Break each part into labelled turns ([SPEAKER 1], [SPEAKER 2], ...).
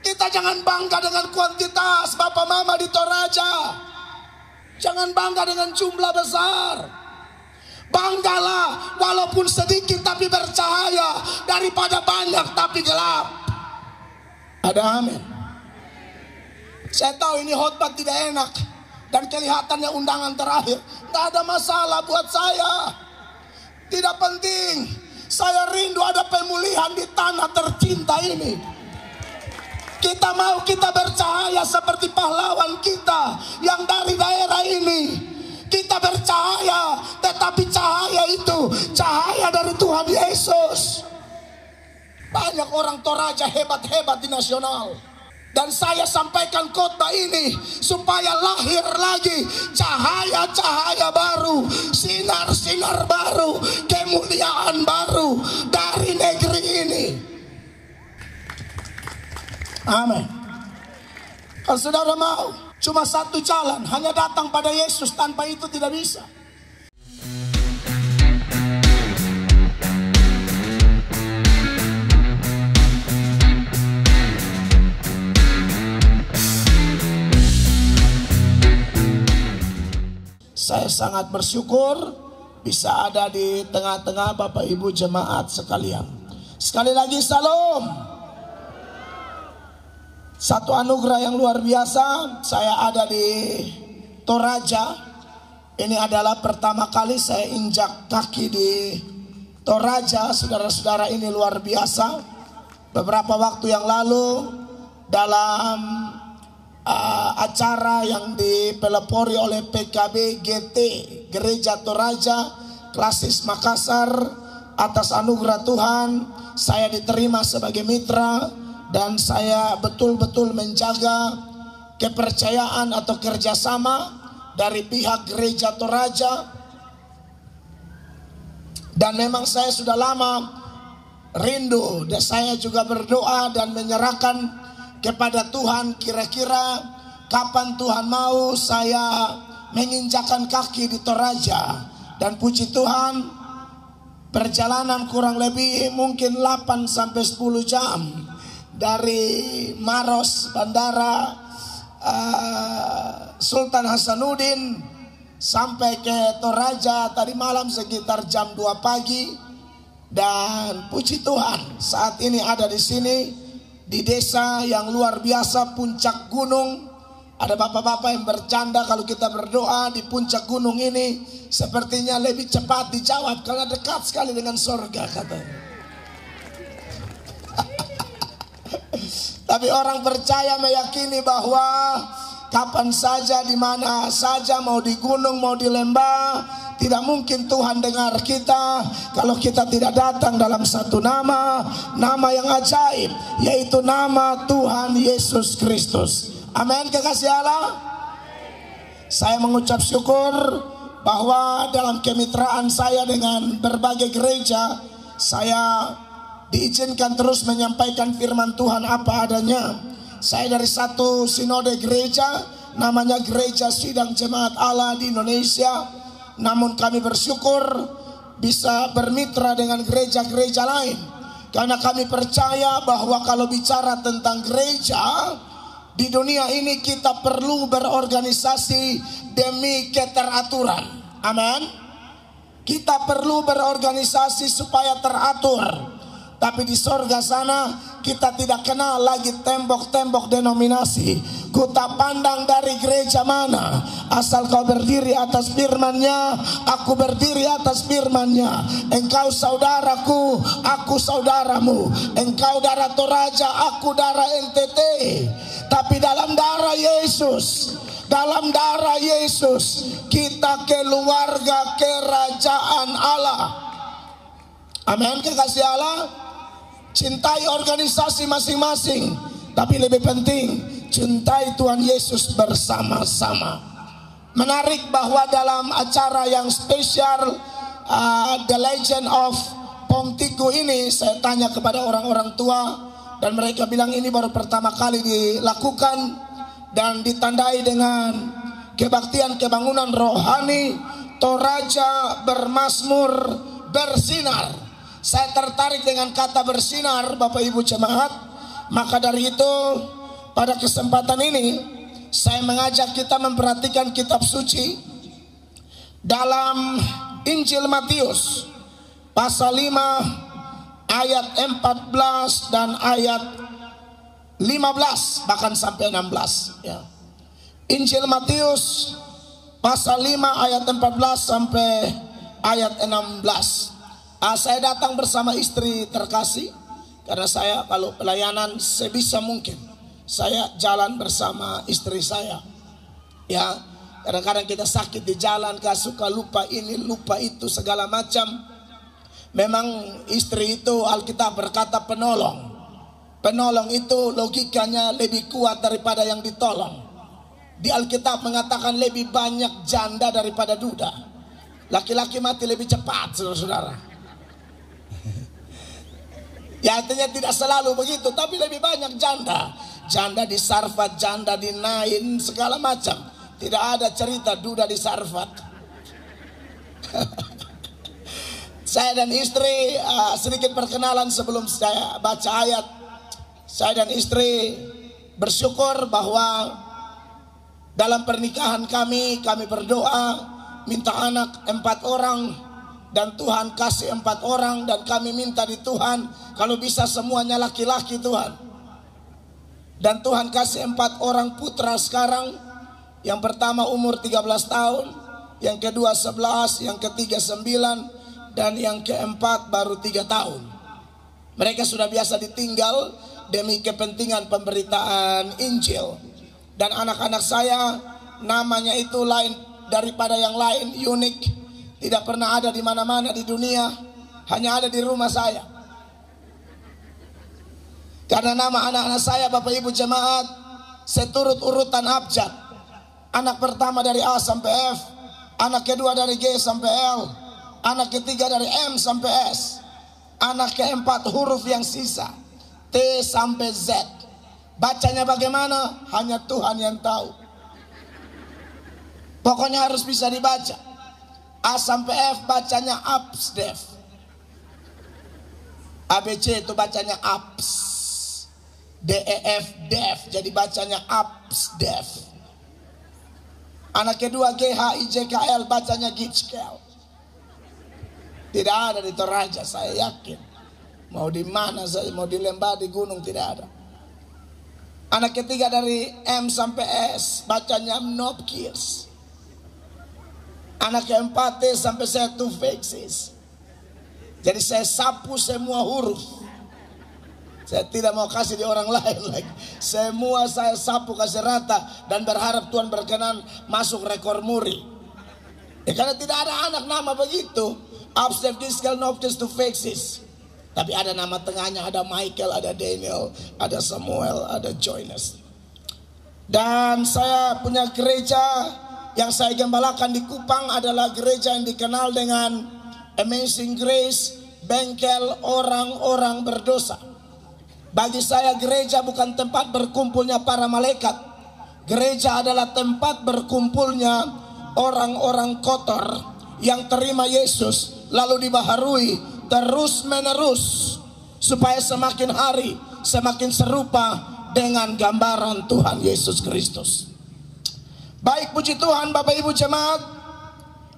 [SPEAKER 1] Kita jangan bangga dengan kuantitas Bapak Mama di Toraja. Jangan bangga dengan jumlah besar. Banggalah walaupun sedikit tapi bercahaya, daripada banyak tapi gelap. Ada amin. Saya tahu ini khotbah tidak enak dan kelihatannya undangan terakhir. Tidak ada masalah buat saya. Tidak penting. Saya rindu ada pemulihan di tanah tercinta ini. Kita mau kita bercahaya seperti pahlawan kita yang dari daerah ini. Kita bercahaya, tetapi cahaya itu cahaya dari Tuhan Yesus. Banyak orang Toraja hebat-hebat di nasional. Dan saya sampaikan khotbah ini supaya lahir lagi cahaya-cahaya baru, sinar-sinar baru, kemuliaan baru dari negeri ini. Amin. Kalau saudara mau, cuma satu jalan, hanya datang pada Yesus. Tanpa itu tidak bisa. Saya sangat bersyukur bisa ada di tengah-tengah Bapak Ibu jemaat sekalian. Sekali lagi salam. Satu anugerah yang luar biasa, saya ada di Toraja. Ini adalah pertama kali saya injak kaki di Toraja. Saudara-saudara, ini luar biasa. Beberapa waktu yang lalu dalam acara yang dipelopori oleh PKB GT Gereja Toraja Klasis Makassar, atas anugerah Tuhan saya diterima sebagai mitra dan saya betul-betul menjaga kepercayaan atau kerjasama dari pihak Gereja Toraja. Dan memang saya sudah lama rindu dan saya juga berdoa dan menyerahkan kepada Tuhan, kira-kira kapan Tuhan mau saya menginjakkan kaki di Toraja. Dan puji Tuhan, perjalanan kurang lebih mungkin 8 sampai 10 jam dari Maros Bandara Sultan Hasanuddin sampai ke Toraja tadi malam sekitar jam 2 pagi. Dan puji Tuhan, saat ini ada di sini di desa yang luar biasa, puncak gunung. Ada bapak-bapak yang bercanda kalau kita berdoa di puncak gunung ini sepertinya lebih cepat dijawab karena dekat sekali dengan sorga katanya. Tapi orang percaya meyakini bahwa kapan saja, di mana saja, mau di gunung, mau di lembah, tidak mungkin Tuhan dengar kita kalau kita tidak datang dalam satu nama yang ajaib, yaitu nama Tuhan Yesus Kristus. Amin, kekasih Allah. Saya mengucap syukur bahwa dalam kemitraan saya dengan berbagai gereja, saya diizinkan terus menyampaikan firman Tuhan apa adanya. Saya dari satu sinode gereja, namanya Gereja Sidang Jemaat Allah di Indonesia. Namun kami bersyukur bisa bermitra dengan gereja-gereja lain, karena kami percaya bahwa kalau bicara tentang gereja di dunia ini, kita perlu berorganisasi demi keteraturan. Amin. Kita perlu berorganisasi supaya teratur. Tapi di sorga sana kita tidak kenal lagi tembok-tembok denominasi. Ku tak pandang dari gereja mana, asal kau berdiri atas firman-Nya, aku berdiri atas firman-Nya. Engkau saudaraku, aku saudaramu. Engkau darah Toraja, aku darah NTT. Tapi dalam darah Yesus, dalam darah Yesus, kita keluarga kerajaan Allah. Amin, kekasih Allah. Cintai organisasi masing-masing, tapi lebih penting cintai Tuhan Yesus bersama-sama. Menarik bahwa dalam acara yang spesial The Legend of Pongtigo ini, saya tanya kepada orang-orang tua dan mereka bilang ini baru pertama kali dilakukan dan ditandai dengan kebaktian kebangunan rohani. Toraja bermasmur, bersinar. Saya tertarik dengan kata bersinar, Bapak Ibu jemaat. Maka dari itu pada kesempatan ini saya mengajak kita memperhatikan kitab suci dalam Injil Matius pasal 5 ayat 14 dan ayat 15 bahkan sampai 16 ya. Injil Matius pasal 5 ayat 14 sampai ayat 16. Saya datang bersama istri terkasih karena saya kalau pelayanan sebisa mungkin saya jalan bersama istri saya. Ya, kadang-kadang kita sakit di jalan, suka lupa ini, lupa itu, segala macam. Memang istri itu Alkitab berkata penolong. Penolong itu logikanya lebih kuat daripada yang ditolong. Di Alkitab mengatakan lebih banyak janda daripada duda. Laki-laki mati lebih cepat, saudara-saudara. Ya, artinya tidak selalu begitu, tapi lebih banyak janda. Janda di Sarfat, janda di Nain, segala macam. Tidak ada cerita duda di Sarfat. Saya dan istri sedikit perkenalan sebelum saya baca ayat. Saya dan istri bersyukur bahwa dalam pernikahan kami berdoa minta anak 4 orang dan Tuhan kasih 4 orang, dan kami minta di Tuhan kalau bisa semuanya laki-laki Tuhan. Dan Tuhan kasih 4 orang putra sekarang. Yang pertama umur 13 tahun, yang kedua 11, yang ketiga 9, dan yang keempat baru 3 tahun. Mereka sudah biasa ditinggal demi kepentingan pemberitaan Injil. Dan anak-anak saya namanya itu lain daripada yang lain, unik, tidak pernah ada di mana-mana di dunia, hanya ada di rumah saya. Karena nama anak-anak saya, Bapak Ibu jemaat, seturut urutan abjad. Anak pertama dari A sampai F, anak kedua dari G sampai L, anak ketiga dari M sampai S, anak keempat huruf yang sisa T sampai Z. Bacanya bagaimana hanya Tuhan yang tahu. Pokoknya harus bisa dibaca. A sampai F bacanya Absdef. ABC itu bacanya Abs. DEF Def, jadi bacanya Absdef. Anak kedua GHIJKL bacanya Gitchkel. Tidak ada di Toraja, saya yakin. Mau di mana saja, mau di lembah, di gunung, tidak ada. Anak ketiga dari M sampai S bacanya Nopkirs. Anak keempat T sampai Z to Fexis. Jadi saya sapu semua huruf. Saya tidak mau kasih di orang lain lagi. Semua saya sapu, kasih rata, dan berharap Tuhan berkenan masuk rekor muri. Ya, karena tidak ada anak nama begitu. Absdef Diskel Noptis to Fexis. Tapi ada nama tengahnya, ada Michael, ada Daniel, ada Samuel, ada Joynes. Dan saya punya gereja yang saya gembalakan di Kupang adalah gereja yang dikenal dengan Amazing Grace, bengkel orang-orang berdosa. Bagi saya gereja bukan tempat berkumpulnya para malaikat. Gereja adalah tempat berkumpulnya orang-orang kotor yang terima Yesus lalu dibaharui terus menerus supaya semakin hari semakin serupa dengan gambaran Tuhan Yesus Kristus. Baik, puji Tuhan Bapak Ibu jemaat.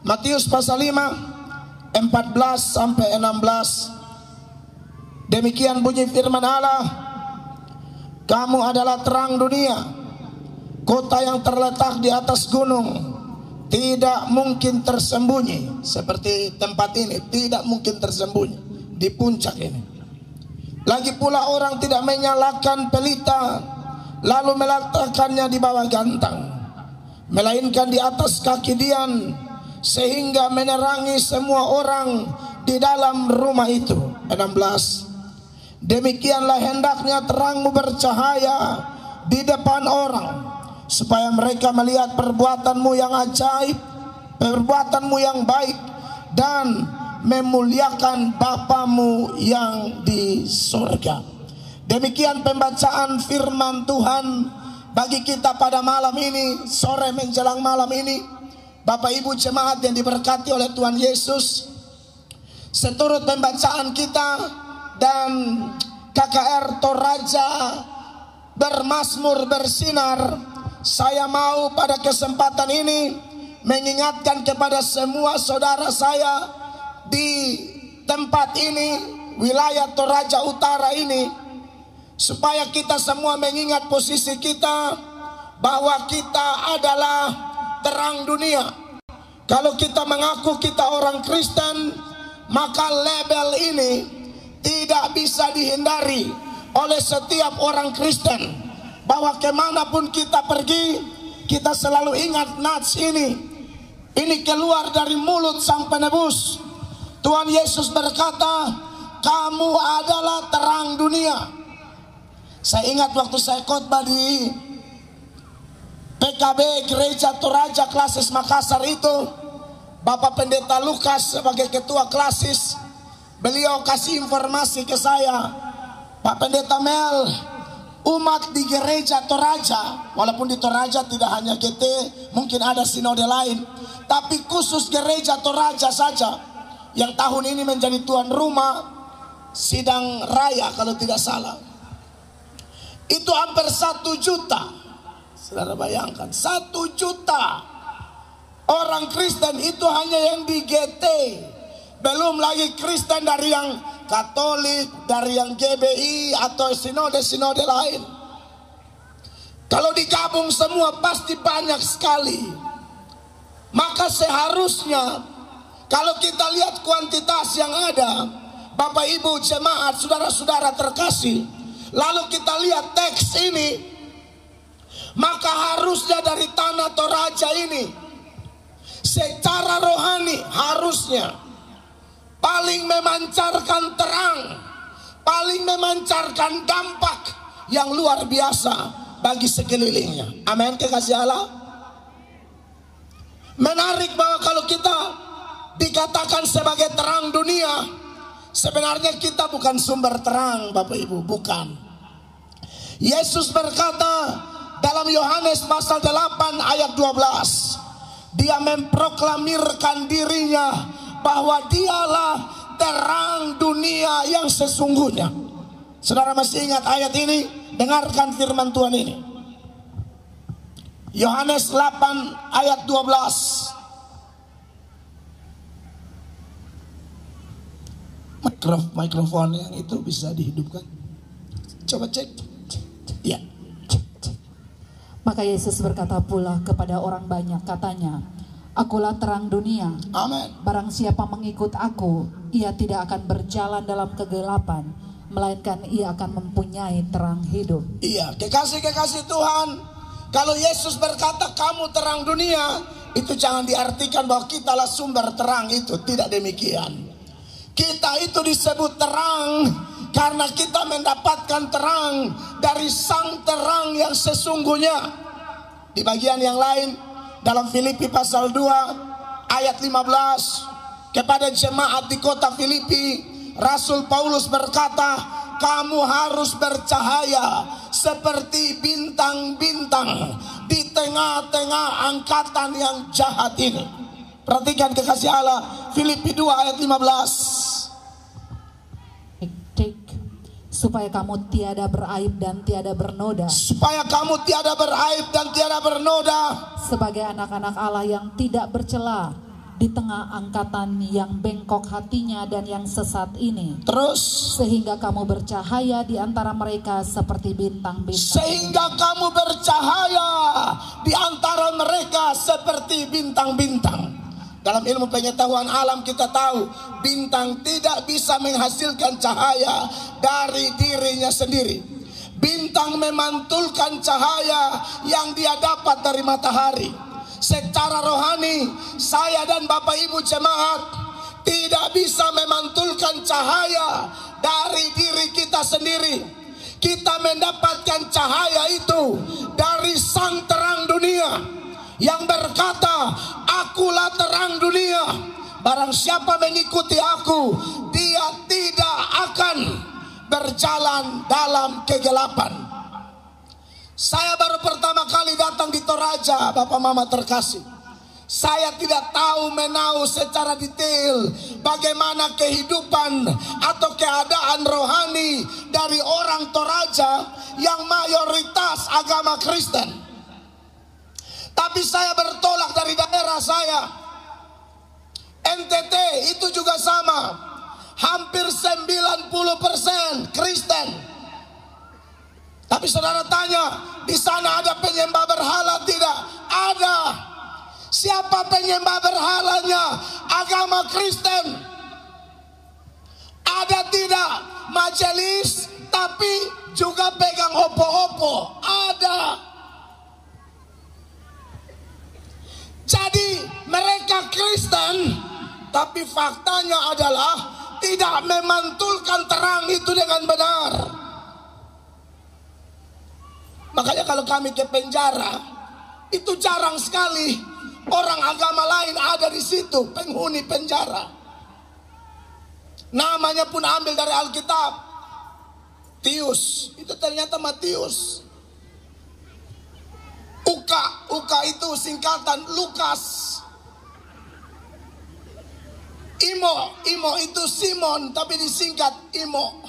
[SPEAKER 1] Matius pasal 5 14 sampai 16. Demikian bunyi firman Allah. Kamu adalah terang dunia. Kota yang terletak di atas gunung tidak mungkin tersembunyi. Seperti tempat ini tidak mungkin tersembunyi di puncak ini. Lagi pula orang tidak menyalakan pelita lalu meletakkannya di bawah gantang, melainkan di atas kaki dian, sehingga menerangi semua orang di dalam rumah itu. 16. Demikianlah hendaknya terangmu bercahaya di depan orang, supaya mereka melihat perbuatanmu yang ajaib, perbuatanmu yang baik, dan memuliakan Bapamu yang di surga. Demikian pembacaan firman Tuhan bagi kita pada malam ini, sore menjelang malam ini. Bapak Ibu jemaat yang diberkati oleh Tuhan Yesus, seturut pembacaan kita dan KKR Toraja Bermazmur Bersinar, saya mau pada kesempatan ini mengingatkan kepada semua saudara saya di tempat ini, wilayah Toraja Utara ini, supaya kita semua mengingat posisi kita bahwa kita adalah terang dunia. Kalau kita mengaku kita orang Kristen, maka label ini tidak bisa dihindari oleh setiap orang Kristen, bahwa kemanapun kita pergi, kita selalu ingat nats ini. Ini keluar dari mulut Sang Penebus. Tuhan Yesus berkata, kamu adalah terang dunia. Saya ingat waktu saya khotbah di PKB Gereja Toraja Klasis Makassar itu, Bapak Pendeta Lukas sebagai ketua klasis, beliau kasih informasi ke saya, Pak Pendeta Mel, umat di gereja Toraja, walaupun di Toraja tidak hanya GT, mungkin ada sinode lain, tapi khusus gereja Toraja saja yang tahun ini menjadi tuan rumah sidang raya kalau tidak salah, itu hampir 1 juta. Saudara bayangkan, 1 juta orang Kristen itu hanya yang di GT, belum lagi Kristen dari yang Katolik, dari yang GBI atau sinode-sinode lain. Kalau digabung semua pasti banyak sekali. Maka seharusnya kalau kita lihat kuantitas yang ada, Bapak Ibu jemaat, saudara-saudara terkasih, lalu kita lihat teks ini, maka harusnya dari tanah Toraja ini secara rohani harusnya paling memancarkan terang, paling memancarkan dampak yang luar biasa bagi sekelilingnya. Amin, kekasih Allah. Menarik bahwa kalau kita dikatakan sebagai terang dunia, sebenarnya kita bukan sumber terang, Bapak Ibu, bukan. Yesus berkata dalam Yohanes pasal 8 ayat 12, dia memproklamirkan dirinya bahwa dialah terang dunia yang sesungguhnya. Saudara masih ingat ayat ini? Dengarkan firman Tuhan ini. Yohanes 8 ayat 12. Mikrofon yang itu bisa dihidupkan. Coba cek. Ya.
[SPEAKER 2] Maka Yesus berkata pula kepada orang banyak, katanya, akulah terang dunia.
[SPEAKER 1] Amin.
[SPEAKER 2] Barang siapa mengikut aku, ia tidak akan berjalan dalam kegelapan, melainkan ia akan mempunyai terang hidup.
[SPEAKER 1] Iya, kekasih-kekasih Tuhan, kalau Yesus berkata kamu terang dunia, itu jangan diartikan bahwa kitalah sumber terang itu. Tidak demikian. Kita itu disebut terang karena kita mendapatkan terang dari sang terang yang sesungguhnya. Di bagian yang lain, dalam Filipi pasal 2 ayat 15, kepada jemaat di kota Filipi, Rasul Paulus berkata, kamu harus bercahaya seperti bintang-bintang di tengah-tengah angkatan yang jahat ini. Perhatikan kekasih Allah, Filipi 2 ayat 15.
[SPEAKER 2] Supaya kamu tiada beraib dan tiada bernoda.
[SPEAKER 1] Supaya kamu tiada beraib dan tiada bernoda.
[SPEAKER 2] Sebagai anak-anak Allah yang tidak bercela di tengah angkatan yang bengkok hatinya dan yang sesat ini.
[SPEAKER 1] Terus.
[SPEAKER 2] Sehingga kamu bercahaya di antara mereka seperti bintang-bintang.
[SPEAKER 1] Sehingga kamu bercahaya di antara mereka seperti bintang-bintang. Dalam ilmu pengetahuan alam kita tahu bintang tidak bisa menghasilkan cahaya dari dirinya sendiri. Bintang memantulkan cahaya yang dia dapat dari matahari. Secara rohani, saya dan Bapak Ibu jemaat tidak bisa memantulkan cahaya dari diri kita sendiri. Kita mendapatkan cahaya itu dari sang terang dunia yang berkata, akulah terang dunia. Barang siapa mengikuti aku, dia tidak akan berjalan dalam kegelapan. Saya baru pertama kali datang di Toraja, Bapak Mama terkasih. Saya tidak tahu menau secara detail bagaimana kehidupan atau keadaan rohani dari orang Toraja yang mayoritas agama Kristen. Tapi saya bertolak dari daerah saya. NTT itu juga sama. Hampir 90% Kristen. Tapi saudara tanya, di sana ada penyembah berhala tidak? Ada. Siapa penyembah berhalanya? Agama Kristen. Ada tidak? Majelis, tapi juga pegang opo-opo. Ada. Jadi mereka Kristen, tapi faktanya adalah tidak memantulkan terang itu dengan benar. Makanya kalau kami ke penjara, itu jarang sekali orang agama lain ada di situ, penghuni penjara. Namanya pun ambil dari Alkitab. Tius, itu ternyata Matius. Uka itu singkatan Lukas. Imo itu Simon, tapi disingkat Imo.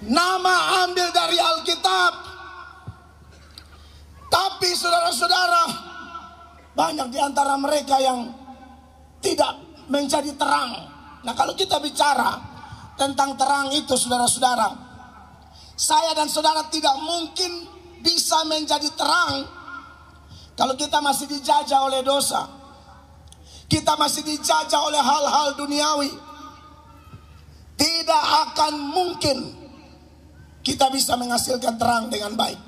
[SPEAKER 1] Nama ambil dari Alkitab. Tapi saudara-saudara, banyak di antara mereka yang tidak menjadi terang. Nah, kalau kita bicara tentang terang itu, saudara-saudara, saya dan saudara tidak mungkin bisa menjadi terang kalau kita masih dijajah oleh dosa. Kita masih dijajah oleh hal-hal duniawi. Tidak akan mungkin kita bisa menghasilkan terang dengan baik.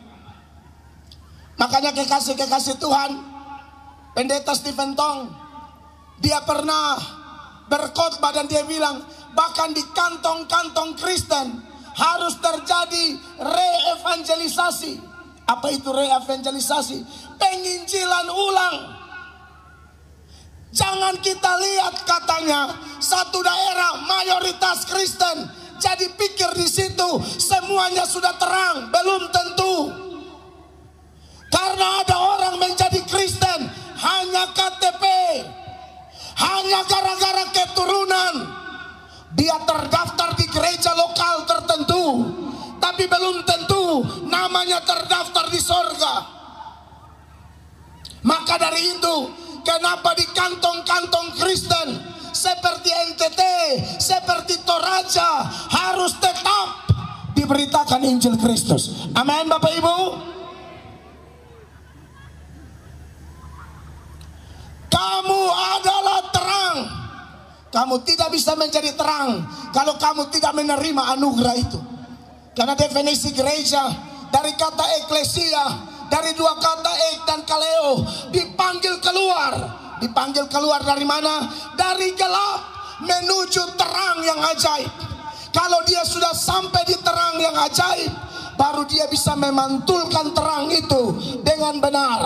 [SPEAKER 1] Makanya kekasih-kekasih Tuhan, Pendeta Stephen Tong, dia pernah berkhotbah dan dia bilang, bahkan di kantong-kantong Kristen harus terjadi re-evangelisasi. Apa itu re-evangelisasi? Penginjilan ulang. Jangan kita lihat katanya satu daerah mayoritas Kristen, jadi pikir di situ semuanya sudah terang. Belum tentu. Karena ada orang menjadi Kristen hanya KTP, hanya gara-gara keturunan. Dia terdaftar di gereja lokal tertentu, tapi belum tentu namanya terdaftar di sorga. Maka dari itu, kenapa di kantong-kantong Kristen seperti NTT, seperti Toraja harus tetap diberitakan Injil Kristus. Amin, Bapak Ibu. Kamu adalah terang. Kamu tidak bisa menjadi terang kalau kamu tidak menerima anugerah itu. Karena definisi gereja dari kata eklesia, dari dua kata ek dan kaleo, dipanggil keluar. Dipanggil keluar dari mana? Dari gelap menuju terang yang ajaib. Kalau dia sudah sampai di terang yang ajaib, baru dia bisa memantulkan terang itu dengan benar.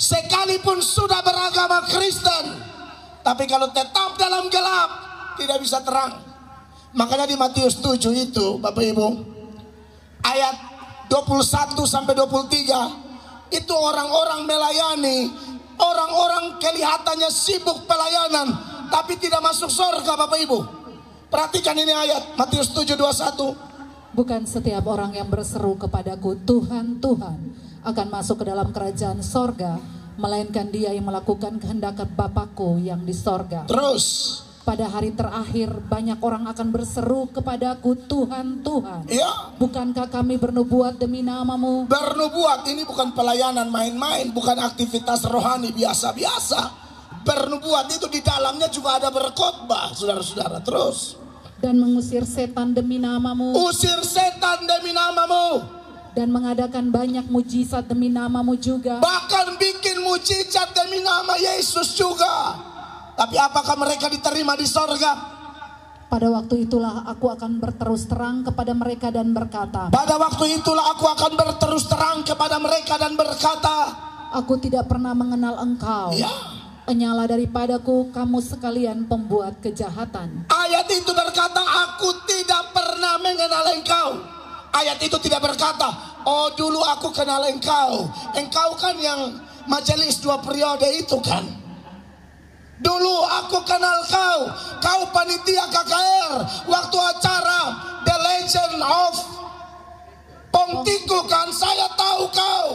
[SPEAKER 1] Sekalipun sudah beragama Kristen, tapi kalau tetap dalam gelap, tidak bisa terang. Makanya di Matius 7 itu, Bapak Ibu, ayat 21 sampai 23, itu orang-orang melayani, orang-orang kelihatannya sibuk pelayanan, tapi tidak masuk surga, Bapak Ibu. Perhatikan ini ayat Matius 7:21.
[SPEAKER 2] Bukan setiap orang yang berseru kepadaku, Tuhan, Tuhan, akan masuk ke dalam kerajaan sorga, melainkan dia yang melakukan kehendak Bapakku yang di sorga.
[SPEAKER 1] Terus,
[SPEAKER 2] pada hari terakhir banyak orang akan berseru kepadaku, Tuhan, Tuhan,
[SPEAKER 1] ya,
[SPEAKER 2] bukankah kami bernubuat demi namamu?
[SPEAKER 1] bernubuat ini bukan pelayanan main-main, bukan aktivitas rohani biasa-biasa. Bernubuat itu di dalamnya juga ada berkhotbah, saudara-saudara. Terus,
[SPEAKER 2] dan mengusir setan demi namamu.
[SPEAKER 1] Usir setan demi namamu.
[SPEAKER 2] Dan mengadakan banyak mujizat demi namamu juga.
[SPEAKER 1] Bahkan bikin mujizat demi nama Yesus juga. Tapi apakah mereka diterima di sorga?
[SPEAKER 2] Pada waktu itulah aku akan berterus terang kepada mereka dan berkata.
[SPEAKER 1] Pada waktu itulah aku akan berterus terang kepada mereka dan berkata,
[SPEAKER 2] aku tidak pernah mengenal engkau.
[SPEAKER 1] Ya.
[SPEAKER 2] Penyala daripadaku kamu sekalian pembuat kejahatan.
[SPEAKER 1] Ayat itu berkata, aku tidak pernah mengenal engkau. Ayat itu tidak berkata, oh dulu aku kenal engkau. Engkau kan yang majelis 2 periode itu kan. Dulu aku kenal kau panitia KKR waktu acara The Legend of Pongtiku kan, saya tahu kau.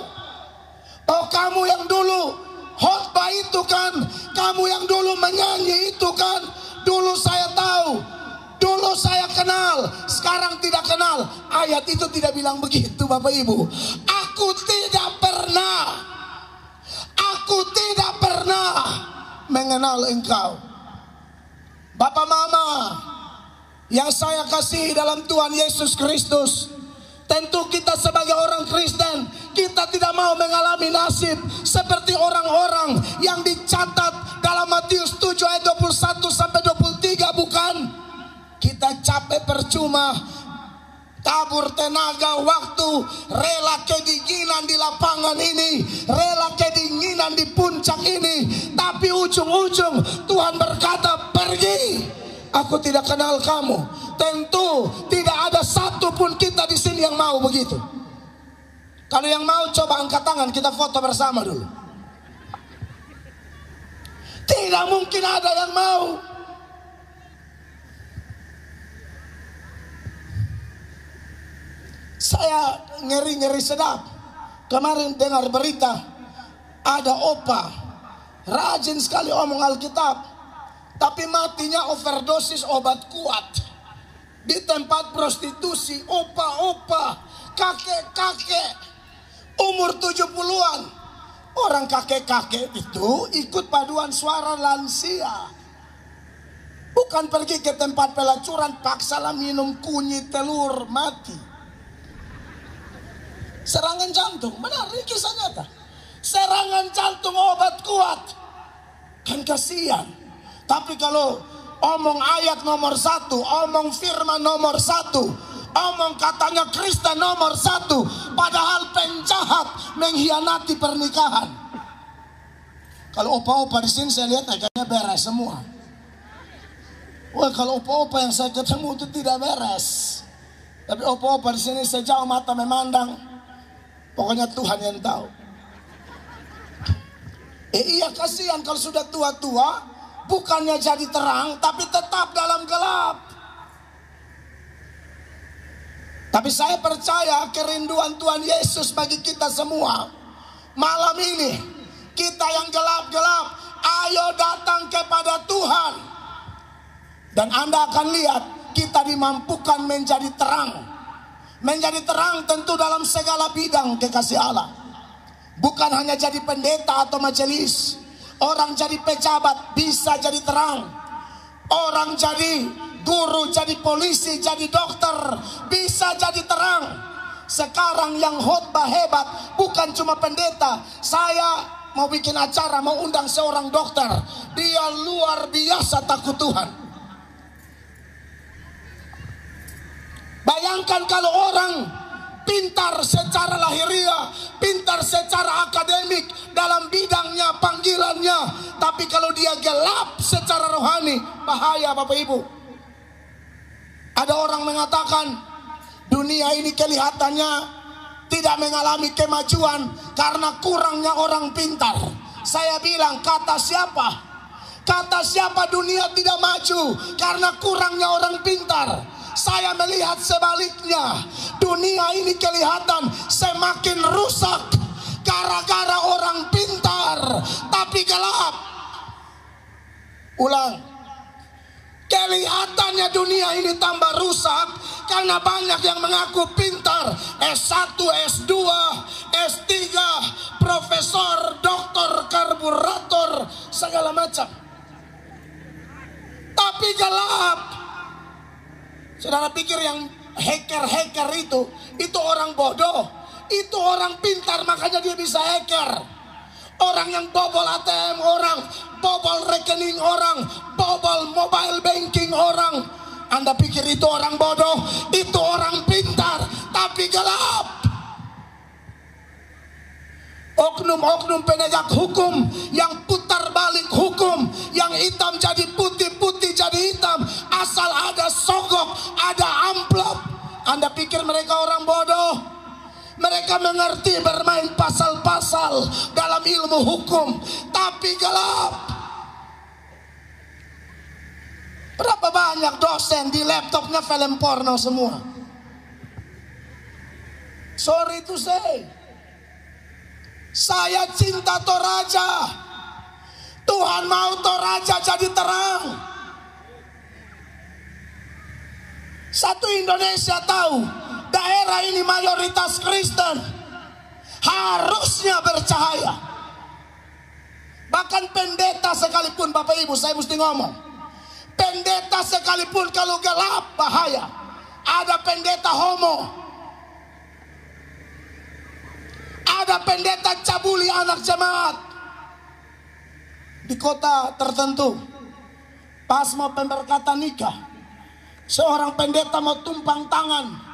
[SPEAKER 1] Oh, kamu yang dulu khotbah itu kan, kamu yang dulu menyanyi itu kan, dulu saya tahu, dulu saya kenal, sekarang tidak kenal. Ayat itu tidak bilang begitu, Bapak Ibu. Aku tidak pernah mengenal engkau. Bapak Mama yang saya kasih dalam Tuhan Yesus Kristus, tentu kita sebagai orang Kristen, kita tidak mau mengalami nasib seperti orang-orang yang dicatat dalam Matius 7 ayat 21 sampai 23, bukan? Kita capek percuma, tabur tenaga, waktu, rela kedinginan di lapangan ini, rela kedinginan di puncak ini, tapi ujung-ujung Tuhan berkata, pergi, aku tidak kenal kamu. Tentu tidak ada satupun kita di sini yang mau begitu. Kalau yang mau coba angkat tangan, kita foto bersama dulu. Tidak mungkin ada yang mau. Saya ngeri-ngeri sedap. Kemarin dengar berita, ada opa rajin sekali omong Alkitab, tapi matinya overdosis obat kuat di tempat prostitusi. Opa-opa, kakek-kakek umur 70-an. Orang kakek-kakek itu ikut paduan suara lansia, bukan pergi ke tempat pelacuran, paksalah minum kunyit telur, mati. Serangan jantung, benar, ini kisah nyata. Serangan jantung obat kuat, kan kasihan. Tapi kalau omong ayat nomor 1, omong firman nomor 1, omong katanya Kristen nomor 1, padahal penjahat mengkhianati pernikahan. Kalau opa-opa di sini saya lihat kayaknya beres semua. Wah, kalau opa-opa yang saya ketemu itu tidak beres. Tapi opa-opa di sini sejauh mata memandang, pokoknya Tuhan yang tahu. Iya, kasihan kalau sudah tua-tua, bukannya jadi terang, tapi tetap dalam gelap. Tapi saya percaya kerinduan Tuhan Yesus bagi kita semua. Malam ini, kita yang gelap-gelap, ayo datang kepada Tuhan. Dan Anda akan lihat, kita dimampukan menjadi terang. Menjadi terang tentu dalam segala bidang kekasih Allah. Bukan hanya jadi pendeta atau majelis. Orang jadi pejabat bisa jadi terang. Orang jadi guru, jadi polisi, jadi dokter bisa jadi terang. Sekarang yang khotbah hebat bukan cuma pendeta. Saya mau bikin acara, mau undang seorang dokter. Dia luar biasa takut Tuhan. Bayangkan kalau orang pintar secara lahiriah, pintar secara akademik dalam bidangnya, panggilannya, tapi kalau dia gelap secara rohani, bahaya Bapak Ibu. Ada orang mengatakan dunia ini kelihatannya tidak mengalami kemajuan karena kurangnya orang pintar. Saya bilang, kata siapa? Kata siapa dunia tidak maju karena kurangnya orang pintar? Saya melihat sebaliknya, dunia ini kelihatan semakin rusak gara-gara orang pintar tapi gelap. Ulang, kelihatannya dunia ini tambah rusak karena banyak yang mengaku pintar, S1, S2, S3, profesor, doktor, karburator, segala macam, tapi gelap. Saudara pikir yang hacker itu orang bodoh, itu orang pintar makanya dia bisa hacker. Orang yang bobol ATM orang, bobol rekening orang, bobol mobile banking orang, Anda pikir itu orang bodoh? Itu orang pintar tapi gelap. Oknum-oknum penegak hukum yang putar balik hukum, yang hitam jadi putih, putih jadi hitam, asal ada sogok, ada amplop. Anda pikir mereka orang bodoh? Mereka Mereka mengerti bermain pasal-pasal dalam ilmu hukum, tapi gelap. Berapa banyak dosen di laptopnya film porno semua? Sorry to say, saya cinta Toraja. Tuhan mau Toraja jadi terang. Satu Indonesia tahu daerah ini mayoritas Kristen, harusnya bercahaya. Bahkan pendeta sekalipun, Bapak Ibu, saya mesti ngomong, pendeta sekalipun kalau gelap bahaya. Ada pendeta homo, ada pendeta cabuli anak jemaat di kota tertentu. Pas mau pemberkatan nikah, seorang pendeta mau tumpang tangan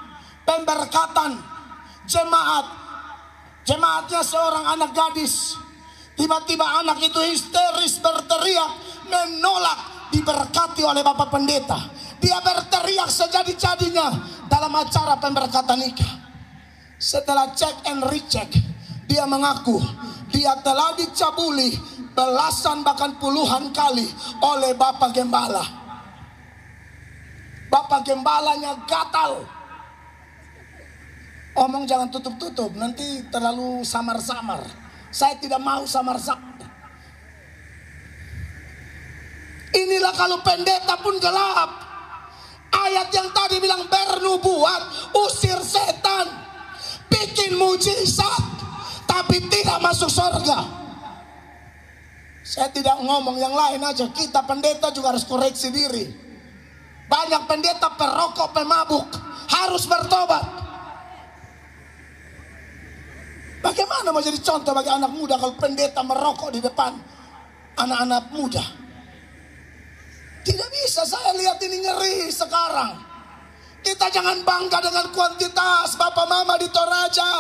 [SPEAKER 1] pemberkatan jemaat. Jemaatnya seorang anak gadis. Tiba-tiba anak itu histeris berteriak menolak diberkati oleh Bapak Pendeta. Dia berteriak sejadi-jadinya dalam acara pemberkatan nikah. Setelah cek and recheck, dia mengaku dia telah dicabuli belasan bahkan puluhan kali oleh Bapak Gembala. Bapak Gembalanya gatal. Omong jangan tutup-tutup, nanti terlalu samar-samar. Saya tidak mau samar-samar. Inilah kalau pendeta pun gelap. Ayat yang tadi bilang bernubuat, usir setan, bikin mujizat, tapi tidak masuk surga. Saya tidak ngomong yang lain aja. Kita pendeta juga harus koreksi diri. Banyak pendeta perokok, pemabuk, harus bertobat. Bagaimana mau jadi contoh bagi anak muda kalau pendeta merokok di depan anak-anak muda? Tidak bisa. Saya lihat ini ngeri sekarang. Kita jangan bangga dengan kuantitas Bapak Mama di Toraja.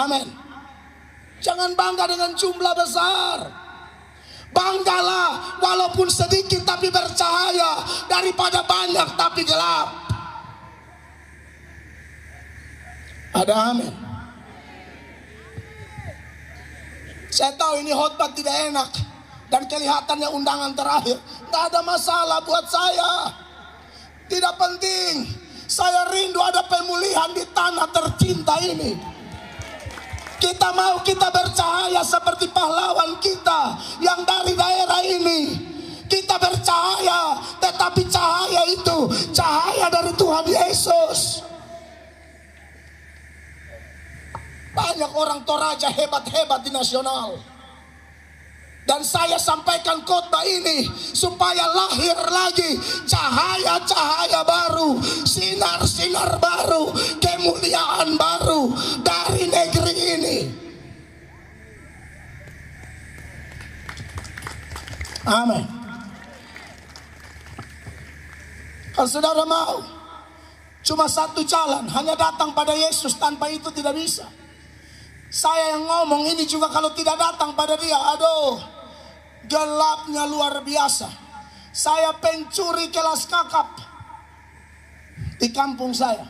[SPEAKER 1] Amin. Jangan bangga dengan jumlah besar. Banggalah walaupun sedikit tapi bercahaya, daripada banyak tapi gelap. Ada amin. Saya tahu ini khotbah tidak enak dan kelihatannya undangan terakhir. Tidak ada masalah buat saya. Tidak penting. Saya rindu ada pemulihan di tanah tercinta ini. Kita mau kita bercahaya seperti pahlawan kita yang dari daerah ini. Kita bercahaya, tetapi cahaya itu cahaya dari Tuhan Yesus. Banyak orang Toraja hebat-hebat di nasional. Dan saya sampaikan khotbah ini supaya lahir lagi cahaya-cahaya baru, sinar-sinar baru, kemuliaan baru dari negeri ini. Amin. Kalau saudara mau cuma satu jalan, hanya datang pada Yesus, tanpa itu tidak bisa. Saya yang ngomong ini juga kalau tidak datang pada dia, aduh, gelapnya luar biasa. Saya pencuri kelas kakap di kampung saya.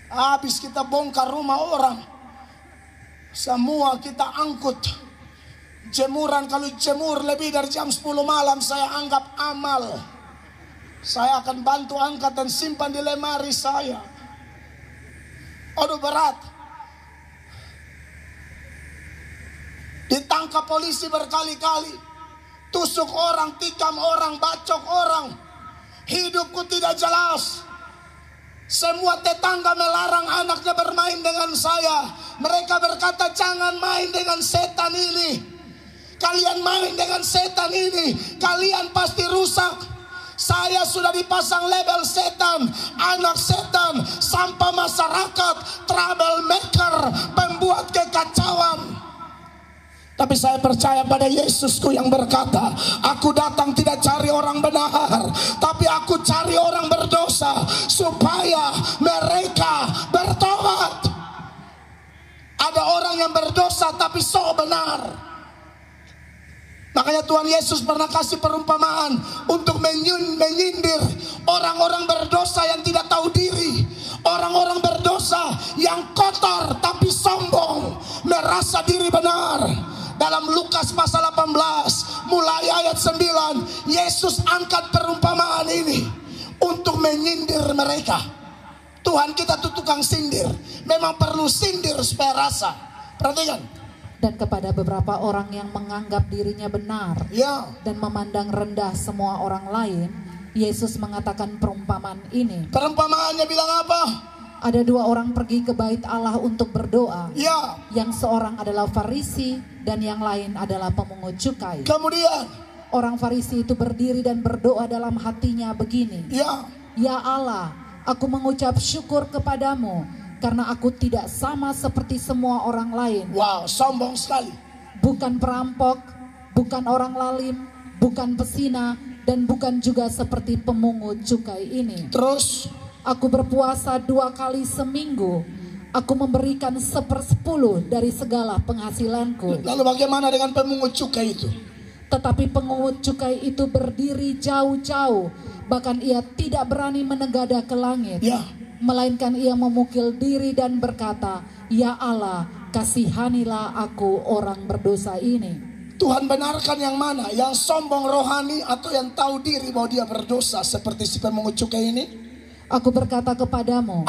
[SPEAKER 1] Habis kita bongkar rumah orang, semua kita angkut. Jemuran, kalau jemur lebih dari jam 10 malam saya anggap amal. Saya akan bantu angkat dan simpan di lemari saya. Aduh, berat. Ditangkap polisi berkali-kali, tusuk orang, tikam orang, bacok orang. Hidupku tidak jelas. Semua tetangga melarang anaknya bermain dengan saya. Mereka berkata, jangan main dengan setan ini. Kalian main dengan setan ini, kalian pasti rusak. Saya sudah dipasang label setan, anak setan, sampah masyarakat, troublemaker, pembuat kekacauan. Tapi saya percaya pada Yesusku yang berkata, aku datang tidak cari orang benar, tapi aku cari orang berdosa supaya mereka bertobat. Ada orang yang berdosa tapi sok benar. Makanya Tuhan Yesus pernah kasih perumpamaan untuk menyindir orang-orang berdosa yang tidak tahu diri. kotor tapi sombong, merasa diri benar. Dalam Lukas pasal 18 mulai ayat 9, Yesus angkat perumpamaan ini untuk menyindir mereka. Tuhan kita tuh tukang sindir. Memang perlu sindir supaya rasa. Perhatikan.
[SPEAKER 2] Dan kepada beberapa orang yang menganggap dirinya benar
[SPEAKER 1] Ya.
[SPEAKER 2] dan memandang rendah semua orang lain, Yesus mengatakan perumpamaan ini.
[SPEAKER 1] Perumpamaannya bilang apa?
[SPEAKER 2] Ada dua orang pergi ke bait Allah untuk berdoa.
[SPEAKER 1] Ya.
[SPEAKER 2] Yang seorang adalah Farisi dan yang lain adalah pemungut cukai.
[SPEAKER 1] Kemudian.
[SPEAKER 2] Orang Farisi itu berdiri dan berdoa dalam hatinya begini.
[SPEAKER 1] Ya.
[SPEAKER 2] Ya Allah, aku mengucap syukur kepadamu karena aku tidak sama seperti semua orang lain.
[SPEAKER 1] Wow, sombong sekali.
[SPEAKER 2] Bukan perampok, bukan orang lalim, bukan pesina, dan bukan juga seperti pemungut cukai ini.
[SPEAKER 1] Terus.
[SPEAKER 2] Aku berpuasa 2 kali seminggu. Aku memberikan 1/10 dari segala penghasilanku.
[SPEAKER 1] Lalu bagaimana dengan pemungut cukai itu?
[SPEAKER 2] Tetapi pemungut cukai itu berdiri jauh-jauh. Bahkan ia tidak berani menengadah ke langit.
[SPEAKER 1] Ya.
[SPEAKER 2] Melainkan ia memukul diri dan berkata, Ya Allah, kasihanilah aku orang berdosa ini.
[SPEAKER 1] Tuhan benarkan yang mana? Yang sombong rohani atau yang tahu diri bahwa dia berdosa seperti si pemungut cukai ini?
[SPEAKER 2] Aku berkata kepadamu,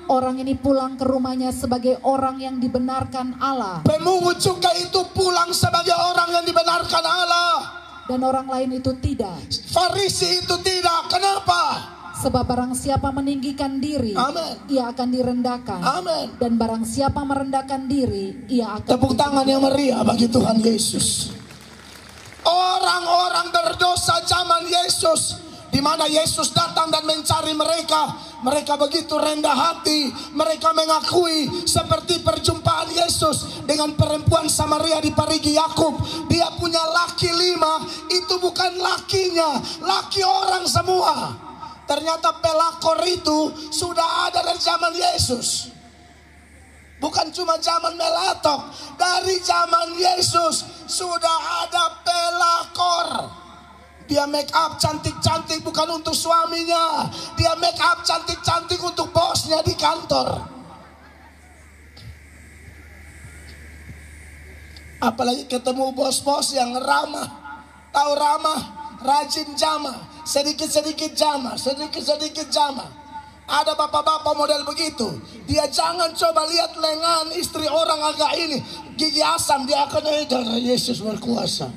[SPEAKER 2] orang ini pulang ke rumahnya sebagai orang yang dibenarkan Allah.
[SPEAKER 1] Pemungut cukai itu pulang sebagai orang yang dibenarkan Allah.
[SPEAKER 2] Dan orang lain itu tidak.
[SPEAKER 1] Farisi itu tidak. Kenapa?
[SPEAKER 2] Sebab barang siapa meninggikan diri,
[SPEAKER 1] Amen.
[SPEAKER 2] ia akan direndahkan.
[SPEAKER 1] Amen.
[SPEAKER 2] Dan barang siapa merendahkan diri, ia akan
[SPEAKER 1] Tepuk tangan yang meriah bagi Tuhan Yesus. Orang-orang berdosa zaman Yesus, di mana Yesus datang dan mencari mereka, mereka begitu rendah hati. Mereka mengakui seperti perjumpaan Yesus dengan perempuan Samaria di Parigi Yakub. Dia punya laki 5, itu bukan lakinya, laki orang semua. Ternyata pelakor itu sudah ada dari zaman Yesus. Bukan cuma zaman Melatok, dari zaman Yesus sudah ada pelakor. Dia make up cantik-cantik bukan untuk suaminya. Dia make up cantik-cantik untuk bosnya di kantor. Apalagi ketemu bos-bos yang ramah. Tahu ramah? Rajin jamah. Sedikit-sedikit jamah. Sedikit-sedikit jamah. Ada bapak-bapak model begitu. Dia jangan coba lihat lengan istri orang agak ini. Gigi asam. Dia akan darah Yesus berkuasa.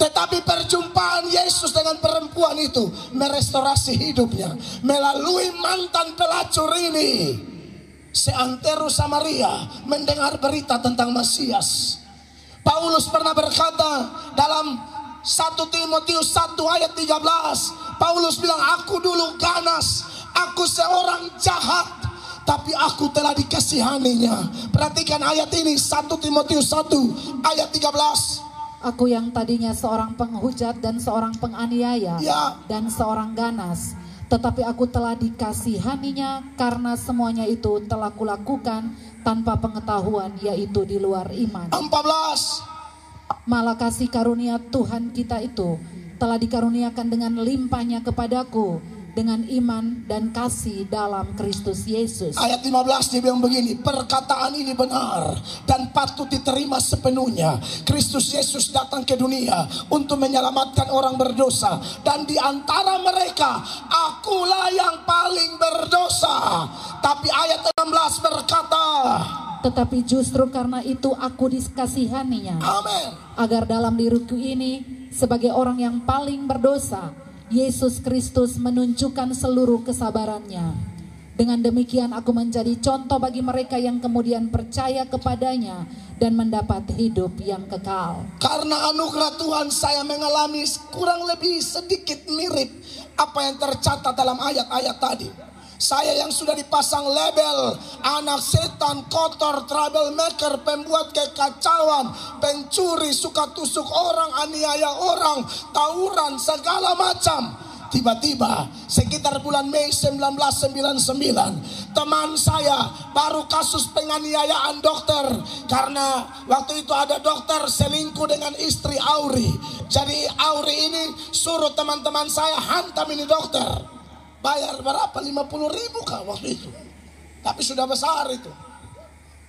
[SPEAKER 1] Tetapi perjumpaan Yesus dengan perempuan itu merestorasi hidupnya. Melalui mantan pelacur ini, seantero Samaria mendengar berita tentang Mesias. Paulus pernah berkata dalam 1 Timotius 1 ayat 13. Paulus bilang, aku dulu ganas, aku seorang jahat, tapi aku telah dikasihaninya. Perhatikan ayat ini, 1 Timotius 1 ayat 13.
[SPEAKER 2] Aku yang tadinya seorang penghujat dan seorang penganiaya
[SPEAKER 1] Ya.
[SPEAKER 2] dan seorang ganas, tetapi aku telah dikasihaninya karena semuanya itu telah kulakukan tanpa pengetahuan, yaitu di luar iman.
[SPEAKER 1] 14.
[SPEAKER 2] Malah kasih karunia Tuhan kita itu telah dikaruniakan dengan limpahnya kepadaku dengan iman dan kasih dalam Kristus Yesus.
[SPEAKER 1] Ayat 15 dia bilang begini, perkataan ini benar dan patut diterima sepenuhnya. Kristus Yesus datang ke dunia untuk menyelamatkan orang berdosa, dan di antara mereka akulah yang paling berdosa. Tapi ayat 16 berkata,
[SPEAKER 2] tetapi justru karena itu aku dikasihaninya,
[SPEAKER 1] amin,
[SPEAKER 2] agar dalam diriku ini sebagai orang yang paling berdosa, Yesus Kristus menunjukkan seluruh kesabarannya. Dengan demikian aku menjadi contoh bagi mereka yang kemudian percaya kepadanya dan mendapat hidup yang kekal.
[SPEAKER 1] Karena anugerah Tuhan saya mengalami kurang lebih sedikit mirip apa yang tercatat dalam ayat-ayat tadi. Saya yang sudah dipasang label anak setan, kotor, troublemaker, pembuat kekacauan, pencuri, suka tusuk orang, aniaya orang, tawuran, segala macam. tiba-tiba sekitar bulan Mei 1999 teman saya baru kasus penganiayaan dokter, karena waktu itu ada dokter selingkuh dengan istri Auri. Jadi Auri ini suruh teman-teman saya hantam ini dokter. Bayar berapa? 50.000 kah waktu itu? Tapi sudah besar itu.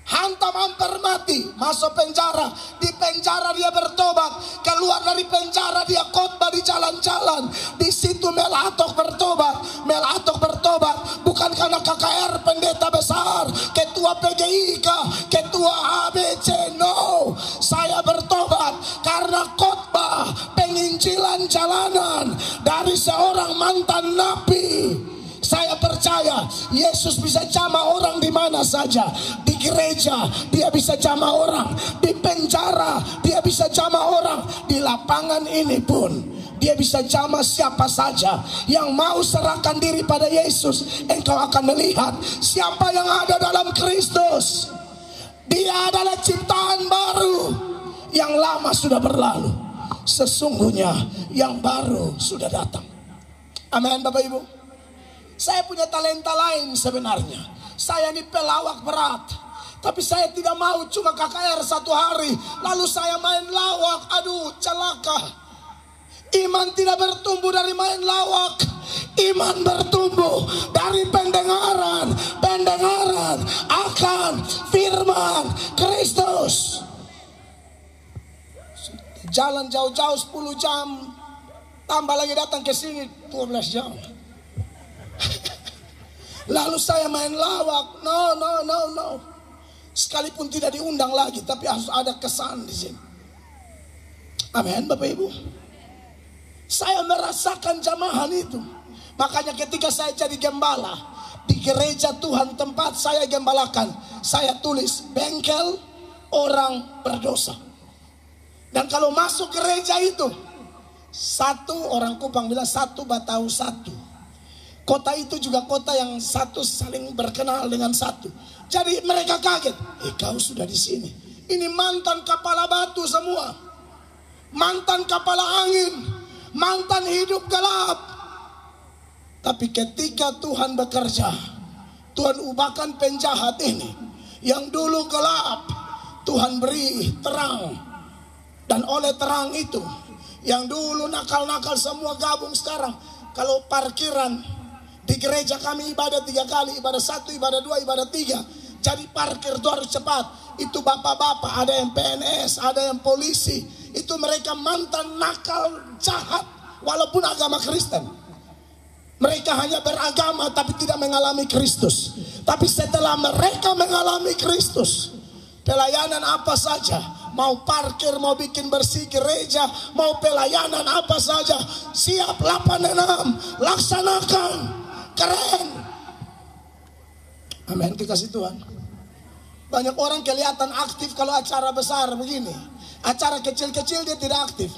[SPEAKER 1] Hantam hampir mati, masuk penjara. Di penjara dia bertobat, keluar dari penjara dia khotbah di jalan-jalan. Di situ Melatok bertobat bukan karena KKR pendeta besar, ketua PGIK, ketua ABC, no. Saya bertobat karena khotbah penginjilan jalanan dari seorang mantan nabi. Saya percaya Yesus bisa jamah orang di mana saja. Di gereja dia bisa jamah orang, di penjara dia bisa jamah orang, di lapangan ini pun dia bisa jamah siapa saja yang mau serahkan diri pada Yesus. Engkau akan melihat siapa yang ada dalam Kristus. Dia adalah ciptaan baru, yang lama sudah berlalu, sesungguhnya yang baru sudah datang. Amin Bapak Ibu. Saya punya talenta lain sebenarnya. Saya ini pelawak berat, tapi saya tidak mau cuma KKR 1 hari lalu saya main lawak. Aduh, celaka. Iman tidak bertumbuh dari main lawak. Iman bertumbuh dari pendengaran akan firman Kristus. Jalan jauh-jauh 10 jam, tambah lagi datang ke sini 12 jam. Lalu saya main lawak. No. Sekalipun tidak diundang lagi, tapi harus ada kesan di sini. Amin Bapak Ibu. Saya merasakan jamahan itu. Makanya ketika saya jadi gembala di gereja Tuhan tempat saya gembalakan, saya tulis bengkel orang berdosa. Dan kalau masuk gereja itu, satu orang Kupang bilang satu batau satu. Kota itu juga kota yang satu saling berkenal dengan satu. Jadi mereka kaget. Kau sudah di sini. Ini mantan kepala batu semua, mantan kepala angin, mantan hidup gelap. Tapi ketika Tuhan bekerja, Tuhan ubahkan penjahat ini yang dulu gelap, Tuhan beri terang. Dan oleh terang itu, yang dulu nakal-nakal semua gabung sekarang. Kalau parkiran di gereja kami ibadah 3 kali, ibadah 1, ibadah 2, ibadah 3. Jadi parkir itu harus cepat. Itu bapak-bapak, ada yang PNS, ada yang polisi. Itu mereka mantan nakal jahat walaupun agama Kristen. Mereka hanya beragama tapi tidak mengalami Kristus. Tapi setelah mereka mengalami Kristus, pelayanan apa saja, mau parkir, mau bikin bersih gereja, mau pelayanan apa saja, siap 86, laksanakan. Keren. Amin, dikasih Tuhan. Banyak orang kelihatan aktif kalau acara besar begini. Acara kecil-kecil dia tidak aktif.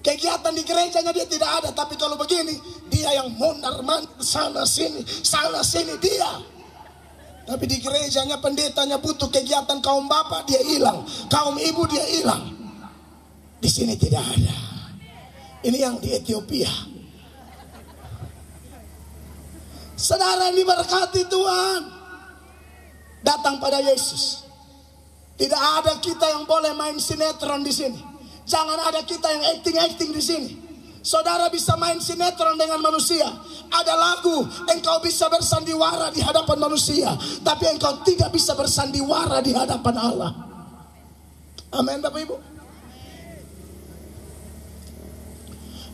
[SPEAKER 1] Kegiatan di gerejanya dia tidak ada. Tapi kalau begini, dia yang mondar-mandir sana sini dia. Tapi di gerejanya pendetanya butuh kegiatan kaum bapak, dia hilang. Kaum ibu dia hilang. Di sini tidak ada. Ini yang di Ethiopia. Saudara yang diberkati Tuhan, datang pada Yesus. Tidak ada kita yang boleh main sinetron di sini. Jangan ada kita yang acting di sini. Saudara bisa main sinetron dengan manusia. Ada lagu, engkau bisa bersandiwara di hadapan manusia, tapi engkau tidak bisa bersandiwara di hadapan Allah. Amin Bapak Ibu.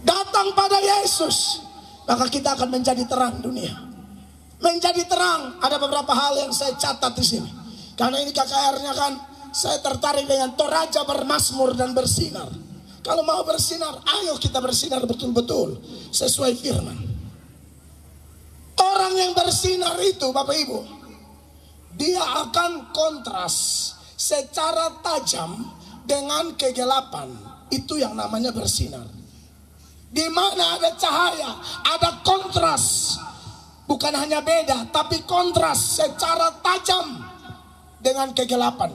[SPEAKER 1] Datang pada Yesus, maka kita akan menjadi terang dunia. Menjadi terang. Ada beberapa hal yang saya catat di sini. Karena ini KKR-nya kan, saya tertarik dengan Toraja bermazmur dan bersinar. Kalau mau bersinar, ayo kita bersinar betul-betul sesuai firman. Orang yang bersinar itu Bapak Ibu, dia akan kontras secara tajam dengan kegelapan. Itu yang namanya bersinar. Di mana ada cahaya, ada kontras. Bukan hanya beda, tapi kontras secara tajam dengan kegelapan.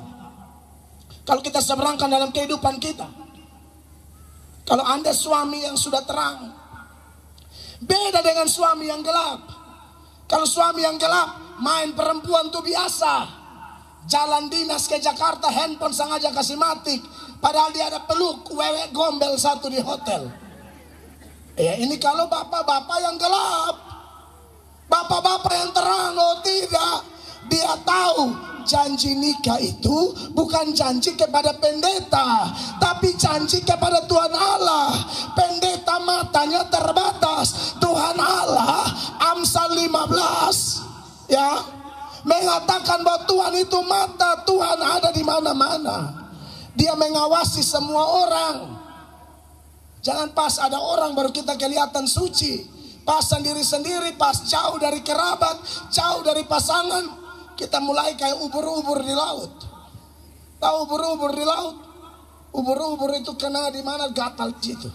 [SPEAKER 1] Kalau kita seberangkan dalam kehidupan kita, kalau Anda suami yang sudah terang, Beda dengan suami yang gelap. Kalau suami yang gelap main perempuan tuh biasa. Jalan dinas ke Jakarta, handphone sengaja kasih mati, padahal dia ada peluk wewe gombel satu di hotel. Ya ini kalau bapak-bapak yang gelap. Bapak-bapak yang terang, oh tidak. Dia tahu janji nikah itu bukan janji kepada pendeta, tapi janji kepada Tuhan Allah. Pendeta matanya terbatas, Tuhan Allah Amsal 15 ya mengatakan bahwa Tuhan itu mata, Tuhan ada di mana-mana. Dia mengawasi semua orang. Jangan pas ada orang baru kita kelihatan suci. Pas sendiri-sendiri, pas jauh dari kerabat, jauh dari pasangan, kita mulai kayak ubur-ubur di laut. Tahu ubur-ubur di laut? Ubur-ubur itu kena di mana gatal situ.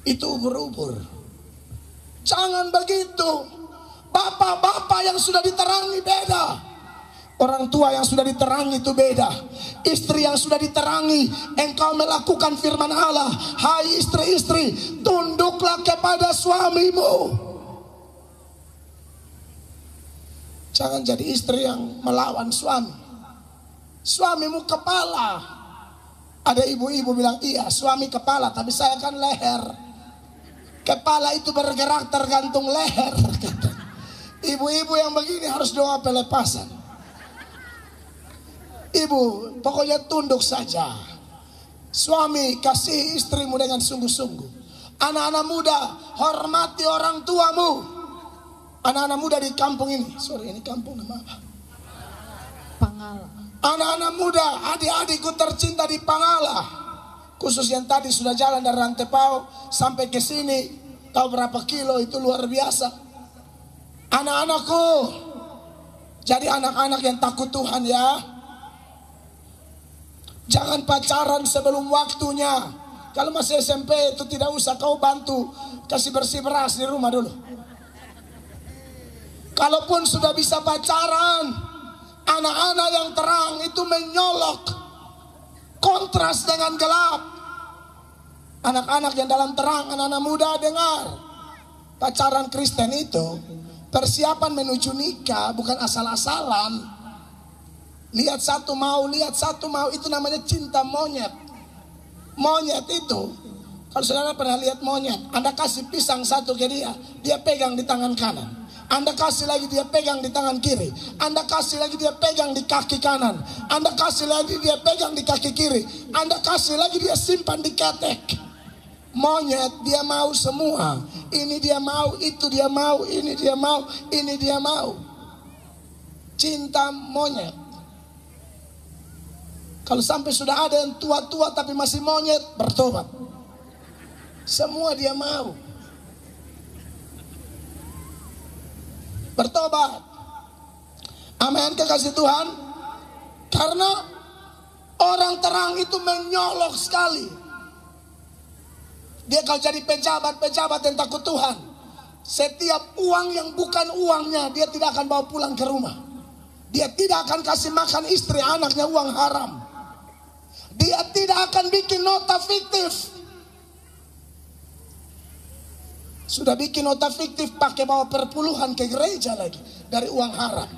[SPEAKER 1] Itu ubur-ubur. Jangan begitu. Bapak-bapak yang sudah diterangi beda. Orang tua yang sudah diterangi itu beda. Istri yang sudah diterangi, engkau melakukan firman Allah. Hai istri-istri, tunduklah kepada suamimu. Jangan jadi istri yang melawan suami. Suamimu kepala. Ada ibu-ibu bilang, iya suami kepala, tapi saya kan leher. Kepala itu bergerak tergantung leher. Ibu-ibu yang begini harus doa pelepasan. Ibu, pokoknya tunduk saja. Suami, kasih istrimu dengan sungguh-sungguh. Anak-anak muda, hormati orang tuamu. Anak-anak muda di kampung ini, sorry ini kampung nama apa?
[SPEAKER 2] Pangala.
[SPEAKER 1] Anak-anak muda, adik-adikku tercinta di Pangala, khusus yang tadi sudah jalan dari Rantepau sampai ke sini, tahu berapa kilo, itu luar biasa. Anak-anakku, jadi anak-anak yang takut Tuhan ya. Jangan pacaran sebelum waktunya. Kalau masih SMP itu tidak usah kau bantu kasih bersih beras di rumah dulu. Kalaupun sudah bisa pacaran, anak-anak yang terang itu menyolok, kontras dengan gelap. Anak-anak yang dalam terang, anak-anak muda dengar. Pacaran Kristen itu persiapan menuju nikah, bukan asal-asalan. Lihat satu mau, itu namanya cinta monyet. Monyet itu, kalau saudara pernah lihat monyet, Anda kasih pisang satu ke dia, dia pegang di tangan kanan. Anda kasih lagi, dia pegang di tangan kiri. Anda kasih lagi, dia pegang di kaki kanan. Anda kasih lagi, dia pegang di kaki kiri. Anda kasih lagi, dia simpan di ketek. Monyet dia mau semua. Ini dia mau, itu dia mau, ini dia mau, ini dia mau. Cinta monyet. Kalau sampai sudah ada yang tua-tua tapi masih monyet, bertobat. Semua dia mau. Bertobat. Amin, kekasih Tuhan. Karena orang terang itu menyolok sekali. Dia kalau jadi pejabat yang takut Tuhan, setiap uang yang bukan uangnya dia tidak akan bawa pulang ke rumah. Dia tidak akan kasih makan istri anaknya uang haram. Dia tidak akan bikin nota fiktif. Sudah bikin nota fiktif pakai bawa perpuluhan ke gereja lagi dari uang haram.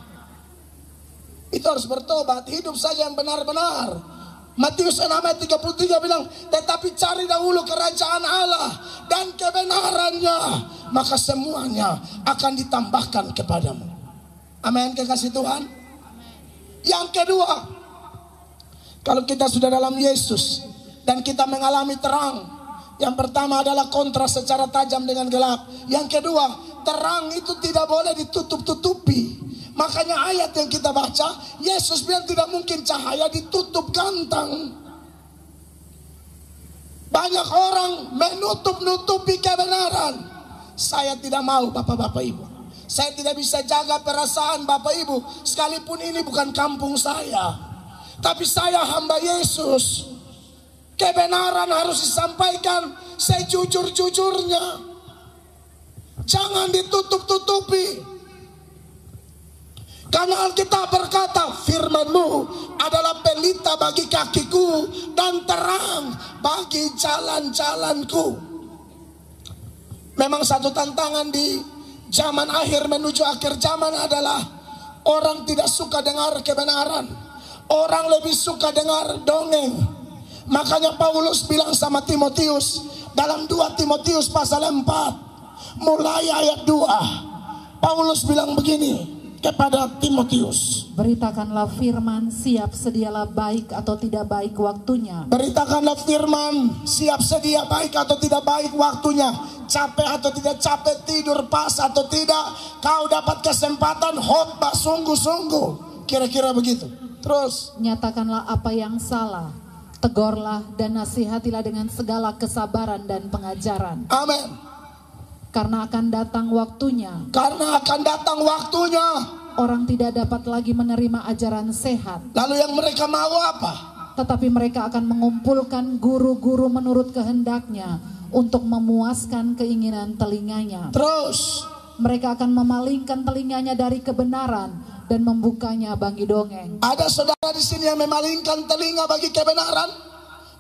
[SPEAKER 1] Itu harus bertobat, hidup saja yang benar-benar. Matius 6 ayat 33 bilang, tetapi cari dahulu kerajaan Allah dan kebenarannya, maka semuanya akan ditambahkan kepadamu. Amin, kekasih Tuhan. Yang kedua, kalau kita sudah dalam Yesus dan kita mengalami terang, yang pertama adalah kontras secara tajam dengan gelap. Yang kedua, terang itu tidak boleh ditutup-tutupi. Makanya ayat yang kita baca, Yesus bilang tidak mungkin cahaya ditutup gantang. Banyak orang menutup-nutupi kebenaran. Saya tidak mau, bapak-bapak ibu. Saya tidak bisa jaga perasaan bapak ibu, sekalipun ini bukan kampung saya. Tapi saya hamba Yesus. Kebenaran harus disampaikan sejujur-jujurnya. Jangan ditutup-tutupi. Karena Alkitab berkata, firman-Mu adalah pelita bagi kakiku dan terang bagi jalan-jalanku. Memang satu tantangan di zaman akhir menuju akhir zaman adalah orang tidak suka dengar kebenaran. Orang lebih suka dengar dongeng. Makanya Paulus bilang sama Timotius dalam 2 Timotius pasal 4 mulai ayat 2. Paulus bilang begini kepada Timotius,
[SPEAKER 2] beritakanlah firman, siap sedialah baik atau tidak baik waktunya.
[SPEAKER 1] Beritakanlah firman, siap sedia baik atau tidak baik waktunya. Capek atau tidak capek, tidur pas atau tidak, kau dapat kesempatan khotbah sungguh-sungguh. Kira-kira begitu. Terus,
[SPEAKER 2] nyatakanlah apa yang salah, tegurlah dan nasihatilah dengan segala kesabaran dan pengajaran.
[SPEAKER 1] amin.
[SPEAKER 2] Karena akan datang waktunya,
[SPEAKER 1] Karena akan datang waktunya.
[SPEAKER 2] orang tidak dapat lagi menerima ajaran sehat,
[SPEAKER 1] Lalu yang mereka mau apa?
[SPEAKER 2] tetapi mereka akan mengumpulkan guru-guru menurut kehendaknya untuk memuaskan keinginan telinganya.
[SPEAKER 1] Terus,
[SPEAKER 2] Mereka akan memalingkan telinganya dari kebenaran dan membukanya bagi dongeng.
[SPEAKER 1] ada saudara di sini yang memalingkan telinga bagi kebenaran.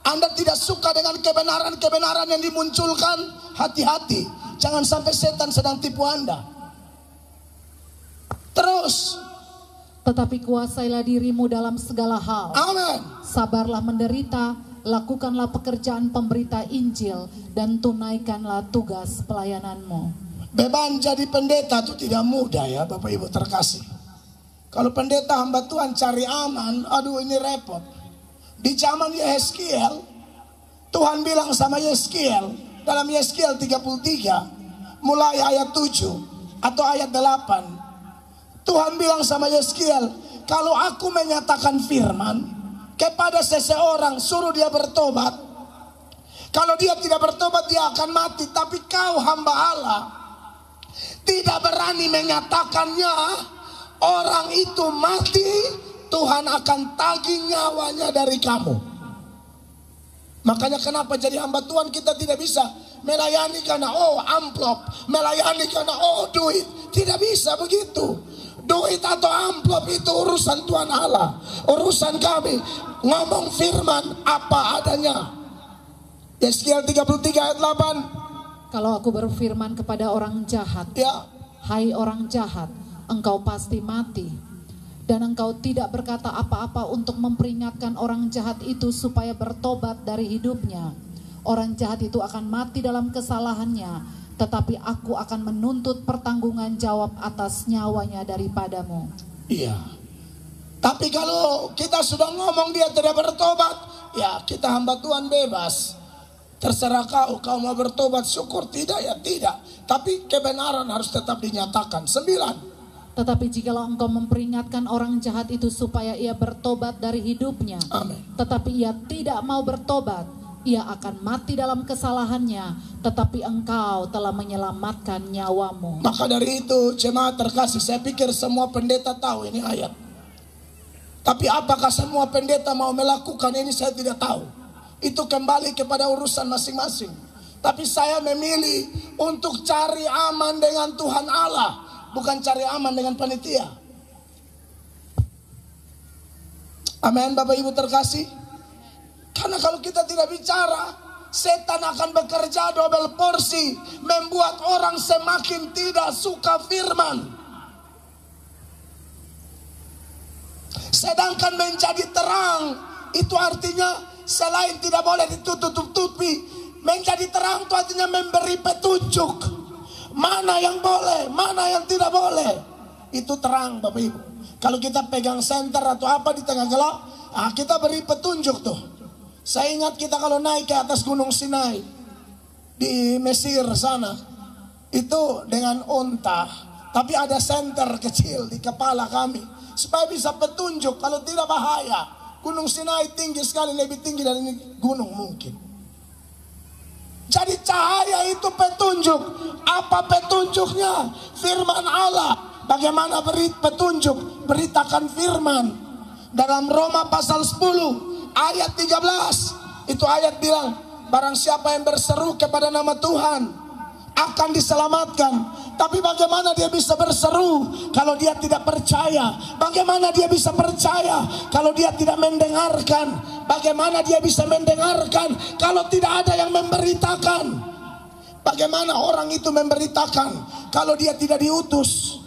[SPEAKER 1] Anda tidak suka dengan kebenaran-kebenaran yang dimunculkan. Hati-hati, jangan sampai setan sedang tipu Anda. Terus,
[SPEAKER 2] Tetapi kuasailah dirimu dalam segala hal.
[SPEAKER 1] amin.
[SPEAKER 2] Sabarlah menderita, lakukanlah pekerjaan pemberita Injil, dan tunaikanlah tugas pelayananmu.
[SPEAKER 1] Beban jadi pendeta itu tidak mudah ya Bapak Ibu terkasih. Kalau pendeta hamba Tuhan cari aman, aduh ini repot. Di zaman Yeskiel, Tuhan bilang sama Yeskiel dalam Yeskiel 33 mulai ayat 7 atau ayat 8. Tuhan bilang sama Yeskiel, kalau aku menyatakan firman kepada seseorang, suruh dia bertobat. Kalau dia tidak bertobat dia akan mati. Tapi kau hamba Allah tidak berani menyatakannya, orang itu mati, Tuhan akan tagih nyawanya dari kamu. Makanya kenapa jadi hamba Tuhan kita tidak bisa melayani karena amplop, melayani karena duit. Tidak bisa begitu. Duit atau amplop itu urusan Tuhan Allah, urusan kami. Ngomong firman apa adanya. Yeskiel 33 ayat 8.
[SPEAKER 2] Kalau aku berfirman kepada orang jahat,
[SPEAKER 1] Ya,
[SPEAKER 2] hai orang jahat, engkau pasti mati. Dan engkau tidak berkata apa-apa untuk memperingatkan orang jahat itu supaya bertobat dari hidupnya. Orang jahat itu akan mati dalam kesalahannya, tetapi aku akan menuntut pertanggungan jawab atas nyawanya daripadamu.
[SPEAKER 1] iya. Tapi kalau kita sudah ngomong dia tidak bertobat, ya kita hamba Tuhan bebas. Terserah kau mau bertobat syukur, tidak ya tidak. Tapi kebenaran harus tetap dinyatakan. 9.
[SPEAKER 2] Tetapi jikalau engkau memperingatkan orang jahat itu supaya ia bertobat dari hidupnya,
[SPEAKER 1] Amin.
[SPEAKER 2] tetapi ia tidak mau bertobat, ia akan mati dalam kesalahannya, tetapi engkau telah menyelamatkan nyawamu.
[SPEAKER 1] Maka dari itu jemaat terkasih, saya pikir semua pendeta tahu ini ayat. Tapi apakah semua pendeta mau melakukan ini saya tidak tahu. Itu kembali kepada urusan masing-masing. Tapi saya memilih untuk cari aman dengan Tuhan Allah, bukan cari aman dengan panitia. Amin Bapak Ibu terkasih. Karena kalau kita tidak bicara, setan akan bekerja double porsi, membuat orang semakin tidak suka firman. Sedangkan menjadi terang itu artinya selain tidak boleh ditutup-tutupi, menjadi terang itu artinya memberi petunjuk. Mana yang boleh, mana yang tidak boleh. Itu terang Bapak Ibu. Kalau kita pegang senter atau apa di tengah gelap, kita beri petunjuk tuh. Saya ingat kita kalau naik ke atas Gunung Sinai di Mesir sana, itu dengan unta, tapi ada senter kecil di kepala kami supaya bisa petunjuk. Kalau tidak bahaya. Gunung Sinai tinggi sekali, lebih tinggi dari ini gunung mungkin. Jadi cahaya itu petunjuk. Apa petunjuknya? Firman Allah. Bagaimana beri petunjuk? Beritakan firman. Dalam Roma pasal 10 ayat 13, itu ayat bilang, barang siapa yang berseru kepada nama Tuhan akan diselamatkan. Tapi bagaimana dia bisa berseru kalau dia tidak percaya? Bagaimana dia bisa percaya kalau dia tidak mendengarkan? Bagaimana dia bisa mendengarkan kalau tidak ada yang memberitakan? Bagaimana orang itu memberitakan kalau dia tidak diutus?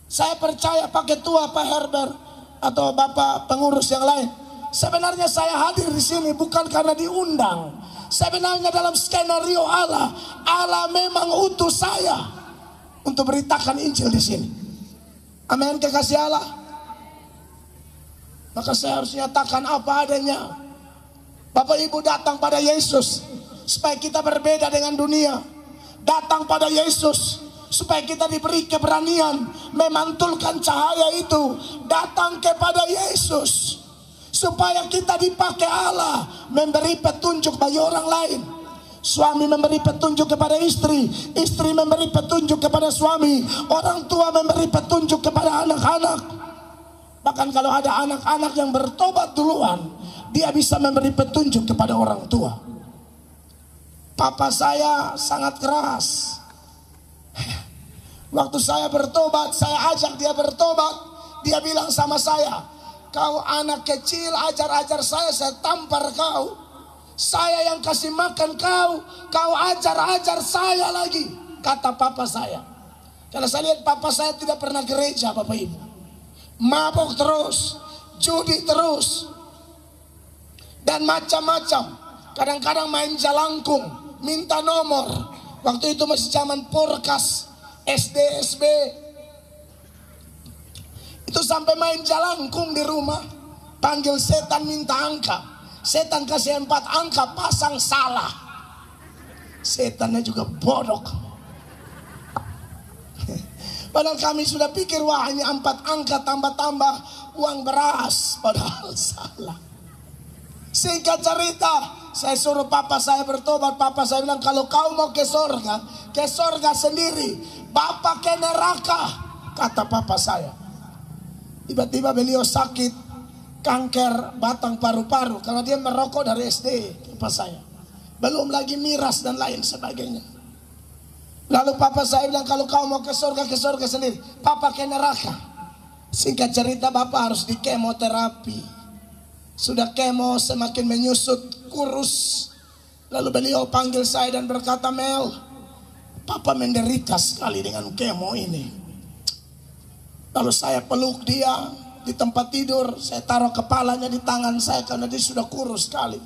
[SPEAKER 1] Saya percaya Pak Ketua, Pak Herbert, atau Bapak pengurus yang lain, sebenarnya saya hadir di sini bukan karena diundang. Sebenarnya dalam skenario Allah, Allah memang utus saya untuk beritakan Injil di sini. Amin, kekasih Allah. Maka saya harus nyatakan apa adanya. Bapak Ibu, datang pada Yesus supaya kita berbeda dengan dunia. Datang pada Yesus supaya kita diberi keberanian memantulkan cahaya itu. Datang kepada Yesus supaya kita dipakai Allah memberi petunjuk bagi orang lain. Suami memberi petunjuk kepada istri, istri memberi petunjuk kepada suami, orang tua memberi petunjuk kepada anak-anak. Bahkan kalau ada anak-anak yang bertobat duluan, dia bisa memberi petunjuk kepada orang tua. Papa saya sangat keras. Waktu saya bertobat, saya ajak dia bertobat. Dia bilang sama saya, kau anak kecil, ajar-ajar saya tampar kau. Saya yang kasih makan kau ajar-ajar saya lagi, kata papa saya. Karena saya lihat papa saya tidak pernah gereja, Bapak Ibu. Mabok terus, judi terus, dan macam-macam. Kadang-kadang main jalangkung, minta nomor. Waktu itu masih zaman Porkas, SD, SB. Itu sampai main jalangkung di rumah. Panggil setan minta angka. Setan kasih 4 angka, pasang salah. Setannya juga bodoh. Padahal kami sudah pikir, wah hanya 4 angka tambah-tambah uang beras. Padahal salah. Singkat cerita, saya suruh papa saya bertobat. Papa saya bilang, kalau kau mau ke sorga sendiri. Bapak ke neraka, kata papa saya. Tiba-tiba beliau sakit kanker batang paru-paru karena dia merokok dari SD, papa saya. Belum lagi miras dan lain sebagainya. Lalu papa saya bilang, kalau kau mau ke sorga sendiri. Papa ke neraka. Singkat cerita, bapak harus di kemoterapi. Sudah kemo semakin menyusut, kurus. Lalu beliau panggil saya dan berkata, Mel, papa menderita sekali dengan kemo ini. Lalu saya peluk dia di tempat tidur. Saya taruh kepalanya di tangan saya karena dia sudah kurus sekali.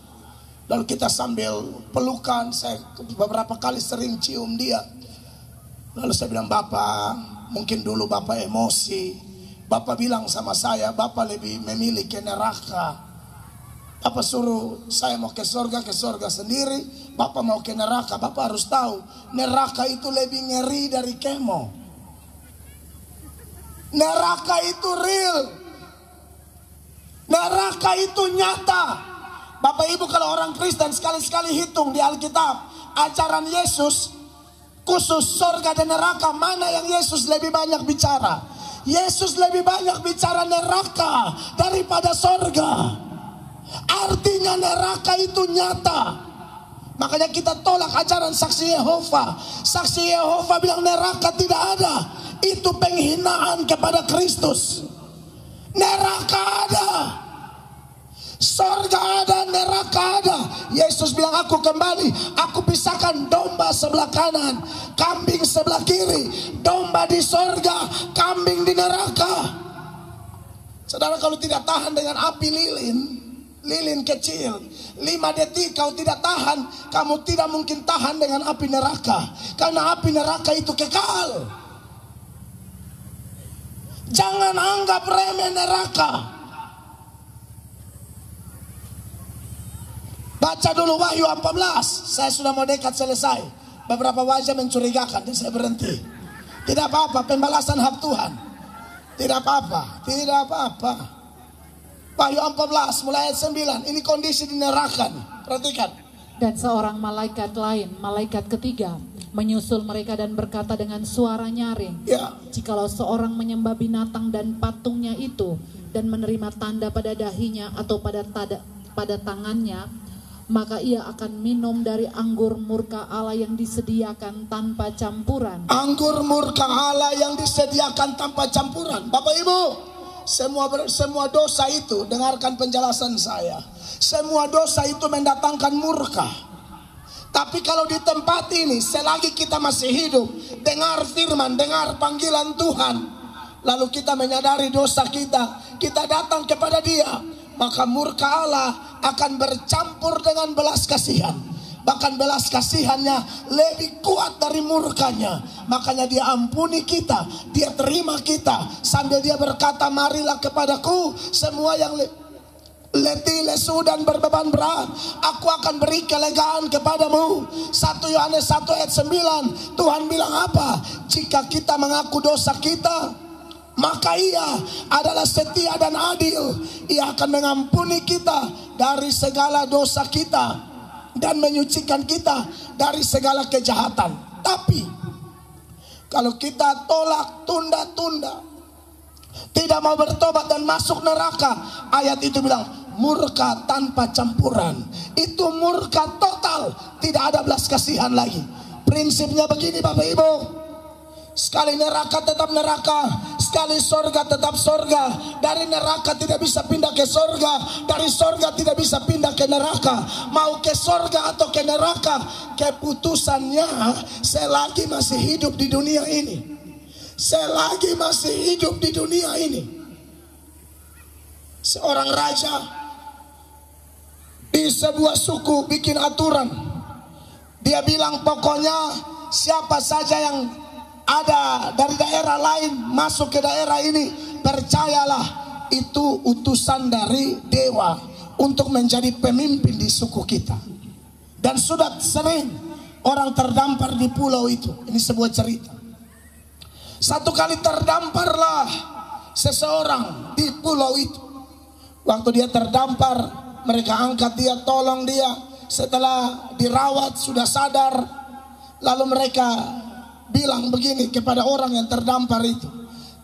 [SPEAKER 1] Lalu kita sambil pelukan, saya beberapa kali sering cium dia. Lalu saya bilang, Bapak, mungkin dulu Bapak emosi. Bapak bilang sama saya, Bapak lebih memilih ke neraka. Bapak suruh saya mau ke sorga sendiri. Bapak mau ke neraka. Bapak harus tahu, neraka itu lebih ngeri dari kemo. Neraka itu real. Neraka itu nyata. Bapak Ibu, kalau orang Kristen sekali-sekali hitung di Alkitab, ajaran Yesus khusus sorga dan neraka, mana yang Yesus lebih banyak bicara? Yesus lebih banyak bicara neraka daripada sorga. Artinya neraka itu nyata. Makanya kita tolak ajaran saksi Yehova. Saksi Yehova bilang neraka tidak ada. Itu penghinaan kepada Kristus. Neraka ada, sorga ada, neraka ada. Yesus bilang, aku kembali, aku pisahkan domba sebelah kanan, kambing sebelah kiri. Domba di sorga, kambing di neraka. Saudara, kalau tidak tahan dengan api lilin kecil, 5 detik kau tidak tahan, kamu tidak mungkin tahan dengan api neraka. Karena api neraka itu kekal. Jangan anggap remeh neraka. Baca dulu Wahyu 14. Saya sudah mau dekat selesai. Beberapa wajah mencurigakan dan saya berhenti. Tidak apa-apa, pembalasan hak Tuhan. Tidak apa-apa, tidak apa-apa. Wahyu 14 mulai ayat 9. Ini kondisi di neraka nih. Perhatikan.
[SPEAKER 2] Dan seorang malaikat lain, malaikat ketiga, menyusul mereka dan berkata dengan suara nyaring,
[SPEAKER 1] Ya.
[SPEAKER 2] jikalau seorang menyembah binatang dan patungnya itu dan menerima tanda pada dahinya atau pada tangannya, maka ia akan minum dari anggur murka Allah yang disediakan tanpa campuran.
[SPEAKER 1] Anggur murka Allah yang disediakan tanpa campuran. Bapak Ibu, semua dosa itu, dengarkan penjelasan saya. Semua dosa itu mendatangkan murka. Tapi kalau di tempat ini, selagi kita masih hidup, dengar firman, dengar panggilan Tuhan, lalu kita menyadari dosa kita, kita datang kepada Dia, maka murka Allah akan bercampur dengan belas kasihan. Bahkan belas kasihannya lebih kuat dari murkanya. Makanya Dia ampuni kita, Dia terima kita, sambil Dia berkata, marilah kepadaku semua yang letih, lesu dan berbeban berat, aku akan beri kelegaan kepadamu. 1 Yohanes 1 ayat 9, Tuhan bilang apa? Jika kita mengaku dosa kita, maka Ia adalah setia dan adil. Ia akan mengampuni kita dari segala dosa kita dan menyucikan kita dari segala kejahatan. Tapi kalau kita tolak, tunda-tunda, tidak mau bertobat dan masuk neraka, ayat itu bilang murka tanpa campuran. Itu murka total, tidak ada belas kasihan lagi. Prinsipnya begini Bapak Ibu, sekali neraka tetap neraka, sekali sorga tetap sorga. Dari neraka tidak bisa pindah ke sorga, dari sorga tidak bisa pindah ke neraka. Mau ke sorga atau ke neraka, keputusannya selagi masih hidup di dunia ini. Selagi masih hidup di dunia ini. Seorang raja di sebuah suku bikin aturan. Dia bilang pokoknya siapa saja yang ada dari daerah lain masuk ke daerah ini, percayalah itu utusan dari dewa untuk menjadi pemimpin di suku kita. Dan sudah sering orang terdampar di pulau itu. Ini sebuah cerita. Satu kali terdamparlah seseorang di pulau itu. Waktu dia terdampar, mereka angkat dia, tolong dia. Setelah dirawat sudah sadar, lalu mereka bilang begini kepada orang yang terdampar itu,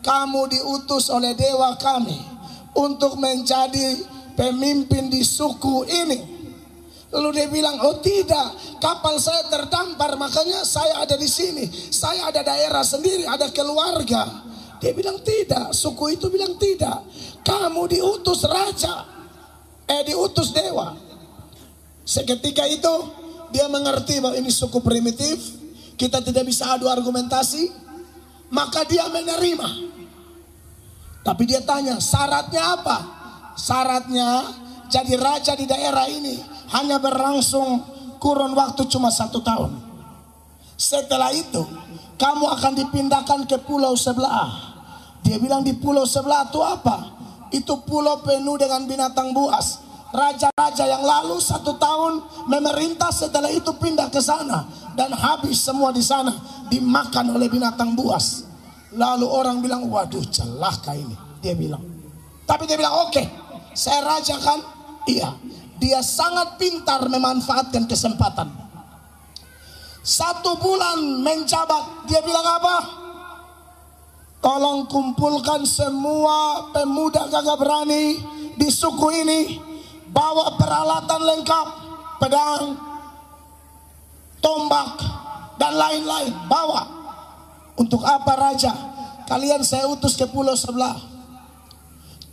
[SPEAKER 1] kamu diutus oleh dewa kami untuk menjadi pemimpin di suku ini. Lalu dia bilang, oh tidak, kapal saya terdampar, makanya saya ada di sini. Saya ada daerah sendiri, ada keluarga. Dia bilang tidak, suku itu bilang tidak. Kamu diutus raja, diutus dewa. Seketika itu dia mengerti bahwa ini suku primitif, kita tidak bisa adu argumentasi, maka dia menerima. Tapi dia tanya, syaratnya apa? Syaratnya jadi raja di daerah ini hanya berlangsung kurun waktu cuma 1 tahun. Setelah itu kamu akan dipindahkan ke pulau sebelah. Dia bilang di pulau sebelah itu apa? Itu pulau penuh dengan binatang buas. Raja-raja yang lalu 1 tahun memerintah, setelah itu pindah ke sana dan habis semua di sana, dimakan oleh binatang buas. Lalu orang bilang, waduh celaka ini. Dia bilang, tapi dia bilang oke, saya raja kan? Iya. Dia sangat pintar memanfaatkan kesempatan. 1 bulan menjabat, dia bilang apa? Tolong kumpulkan semua pemuda gagah berani di suku ini, bawa peralatan lengkap, pedang, tombak, dan lain-lain, bawa. Untuk apa raja? Kalian saya utus ke pulau sebelah.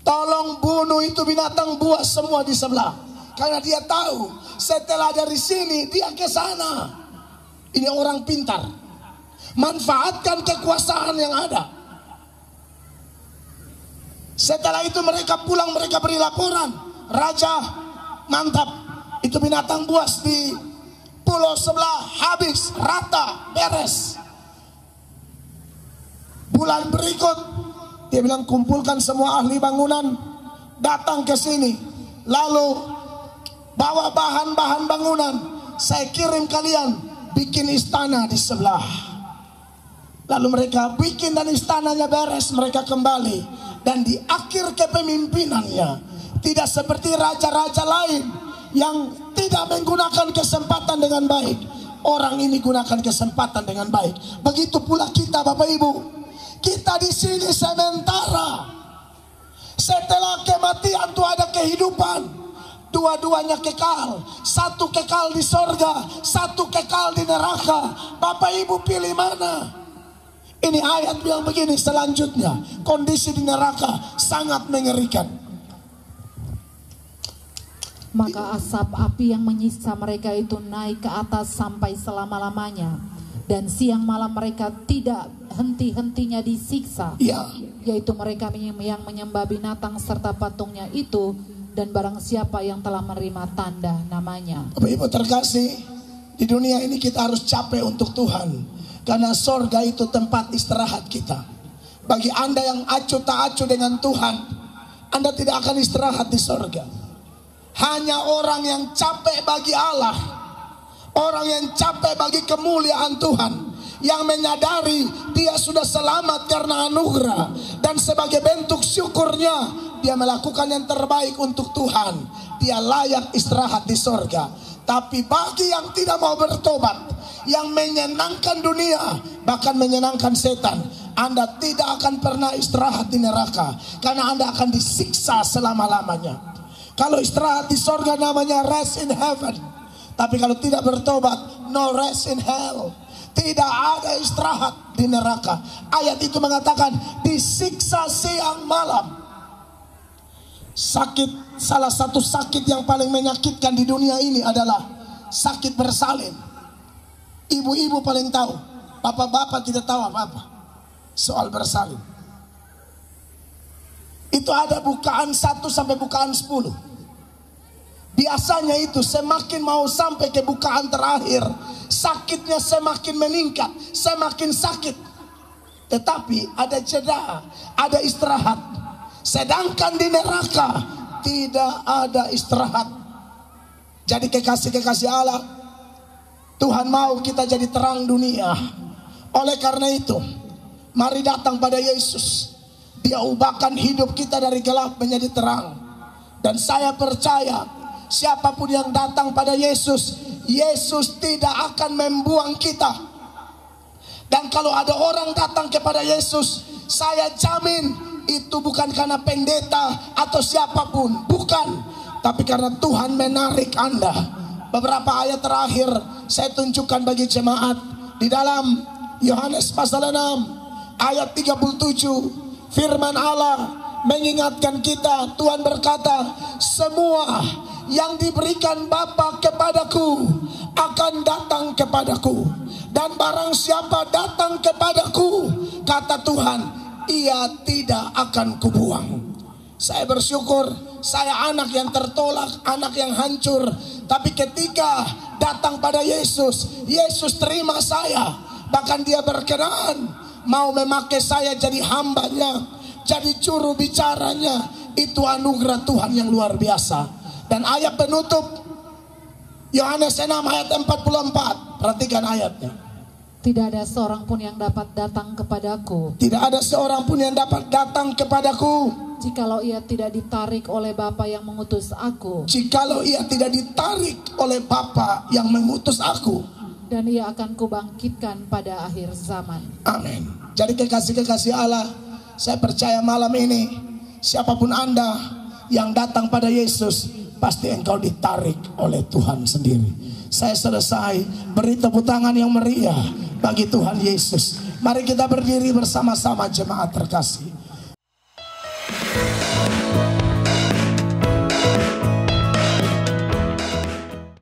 [SPEAKER 1] Tolong bunuh itu binatang buas semua di sebelah. Karena dia tahu setelah dari sini dia ke sana. Ini orang pintar. Manfaatkan kekuasaan yang ada. Setelah itu mereka pulang, mereka beri laporan. Raja, mantap. Itu binatang buas di pulau sebelah habis, rata, beres. Bulan berikut dia bilang kumpulkan semua ahli bangunan, datang ke sini. Lalu bawa bahan-bahan bangunan, saya kirim kalian bikin istana di sebelah. Lalu mereka bikin dan istananya beres, mereka kembali. Dan di akhir kepemimpinannya, tidak seperti raja-raja lain yang tidak menggunakan kesempatan dengan baik, orang ini gunakan kesempatan dengan baik. Begitu pula kita Bapak Ibu, kita di sini sementara. Setelah kematian itu ada kehidupan. Dua-duanya kekal. 1 kekal di sorga, 1 kekal di neraka. Bapak Ibu pilih mana? Ini ayat bilang begini selanjutnya. Kondisi di neraka sangat mengerikan.
[SPEAKER 2] Maka asap api yang menyiksa mereka itu naik ke atas sampai selama-lamanya, dan siang malam mereka tidak henti-hentinya disiksa, yaitu mereka yang menyembah binatang serta patungnya itu, dan barang siapa yang telah menerima tanda namanya.
[SPEAKER 1] Bapak Ibu terkasih, di dunia ini kita harus capek untuk Tuhan, karena sorga itu tempat istirahat kita. Bagi Anda yang acuh tak acuh dengan Tuhan, Anda tidak akan istirahat di sorga. Hanya orang yang capek bagi Allah, orang yang capek bagi kemuliaan Tuhan, yang menyadari dia sudah selamat karena anugerah, dan sebagai bentuk syukurnya dia melakukan yang terbaik untuk Tuhan, dia layak istirahat di sorga. Tapi bagi yang tidak mau bertobat, yang menyenangkan dunia, bahkan menyenangkan setan, Anda tidak akan pernah istirahat di neraka, karena Anda akan disiksa selama-lamanya. Kalau istirahat di sorga namanya rest in heaven. Tapi kalau tidak bertobat, no rest in hell. Tidak ada istirahat di neraka. Ayat itu mengatakan disiksa siang malam. Sakit, salah satu sakit yang paling menyakitkan di dunia ini adalah sakit bersalin. Ibu-ibu paling tahu, bapak-bapak tidak tahu apa-apa soal bersalin. Itu ada bukaan 1 sampai bukaan 10. Biasanya itu semakin mau sampai ke bukaan terakhir, sakitnya semakin meningkat, semakin sakit. Tetapi ada jeda, ada istirahat. Sedangkan di neraka tidak ada istirahat. Jadi kekasih-kekasih Allah, Tuhan mau kita jadi terang dunia. Oleh karena itu, mari datang pada Yesus. Dia ubahkan hidup kita dari gelap menjadi terang. Dan saya percaya siapapun yang datang pada Yesus, Yesus tidak akan membuang kita. Dan kalau ada orang datang kepada Yesus, saya jamin itu bukan karena pendeta atau siapapun, bukan, tapi karena Tuhan menarik Anda. Beberapa ayat terakhir saya tunjukkan bagi jemaat di dalam Yohanes pasal 6 ayat 37. Firman Allah mengingatkan kita, Tuhan berkata, semua yang diberikan Bapa kepadaku akan datang kepadaku, dan barang siapa datang kepadaku, kata Tuhan, ia tidak akan kubuang. Saya bersyukur, saya anak yang tertolak, anak yang hancur, tapi ketika datang pada Yesus, Yesus terima saya. Bahkan dia berkenan mau memakai saya jadi hambanya, jadi juru bicaranya. Itu anugerah Tuhan yang luar biasa. Dan ayat penutup Yohanes 6 ayat 44. Perhatikan ayatnya.
[SPEAKER 2] Tidak ada seorang pun yang dapat datang kepadaku.
[SPEAKER 1] Tidak ada seorang pun yang dapat datang kepadaku,
[SPEAKER 2] jikalau ia tidak ditarik oleh Bapa yang mengutus aku.
[SPEAKER 1] Jikalau ia tidak ditarik oleh Bapa yang mengutus aku.
[SPEAKER 2] Dan ia akan kubangkitkan pada akhir zaman.
[SPEAKER 1] Amin. Jadi kekasih-kekasih Allah, saya percaya malam ini siapapun Anda yang datang pada Yesus, pasti engkau ditarik oleh Tuhan sendiri. Saya selesai, beri tepuk tangan yang meriah bagi Tuhan Yesus. Mari kita berdiri bersama-sama jemaat terkasih.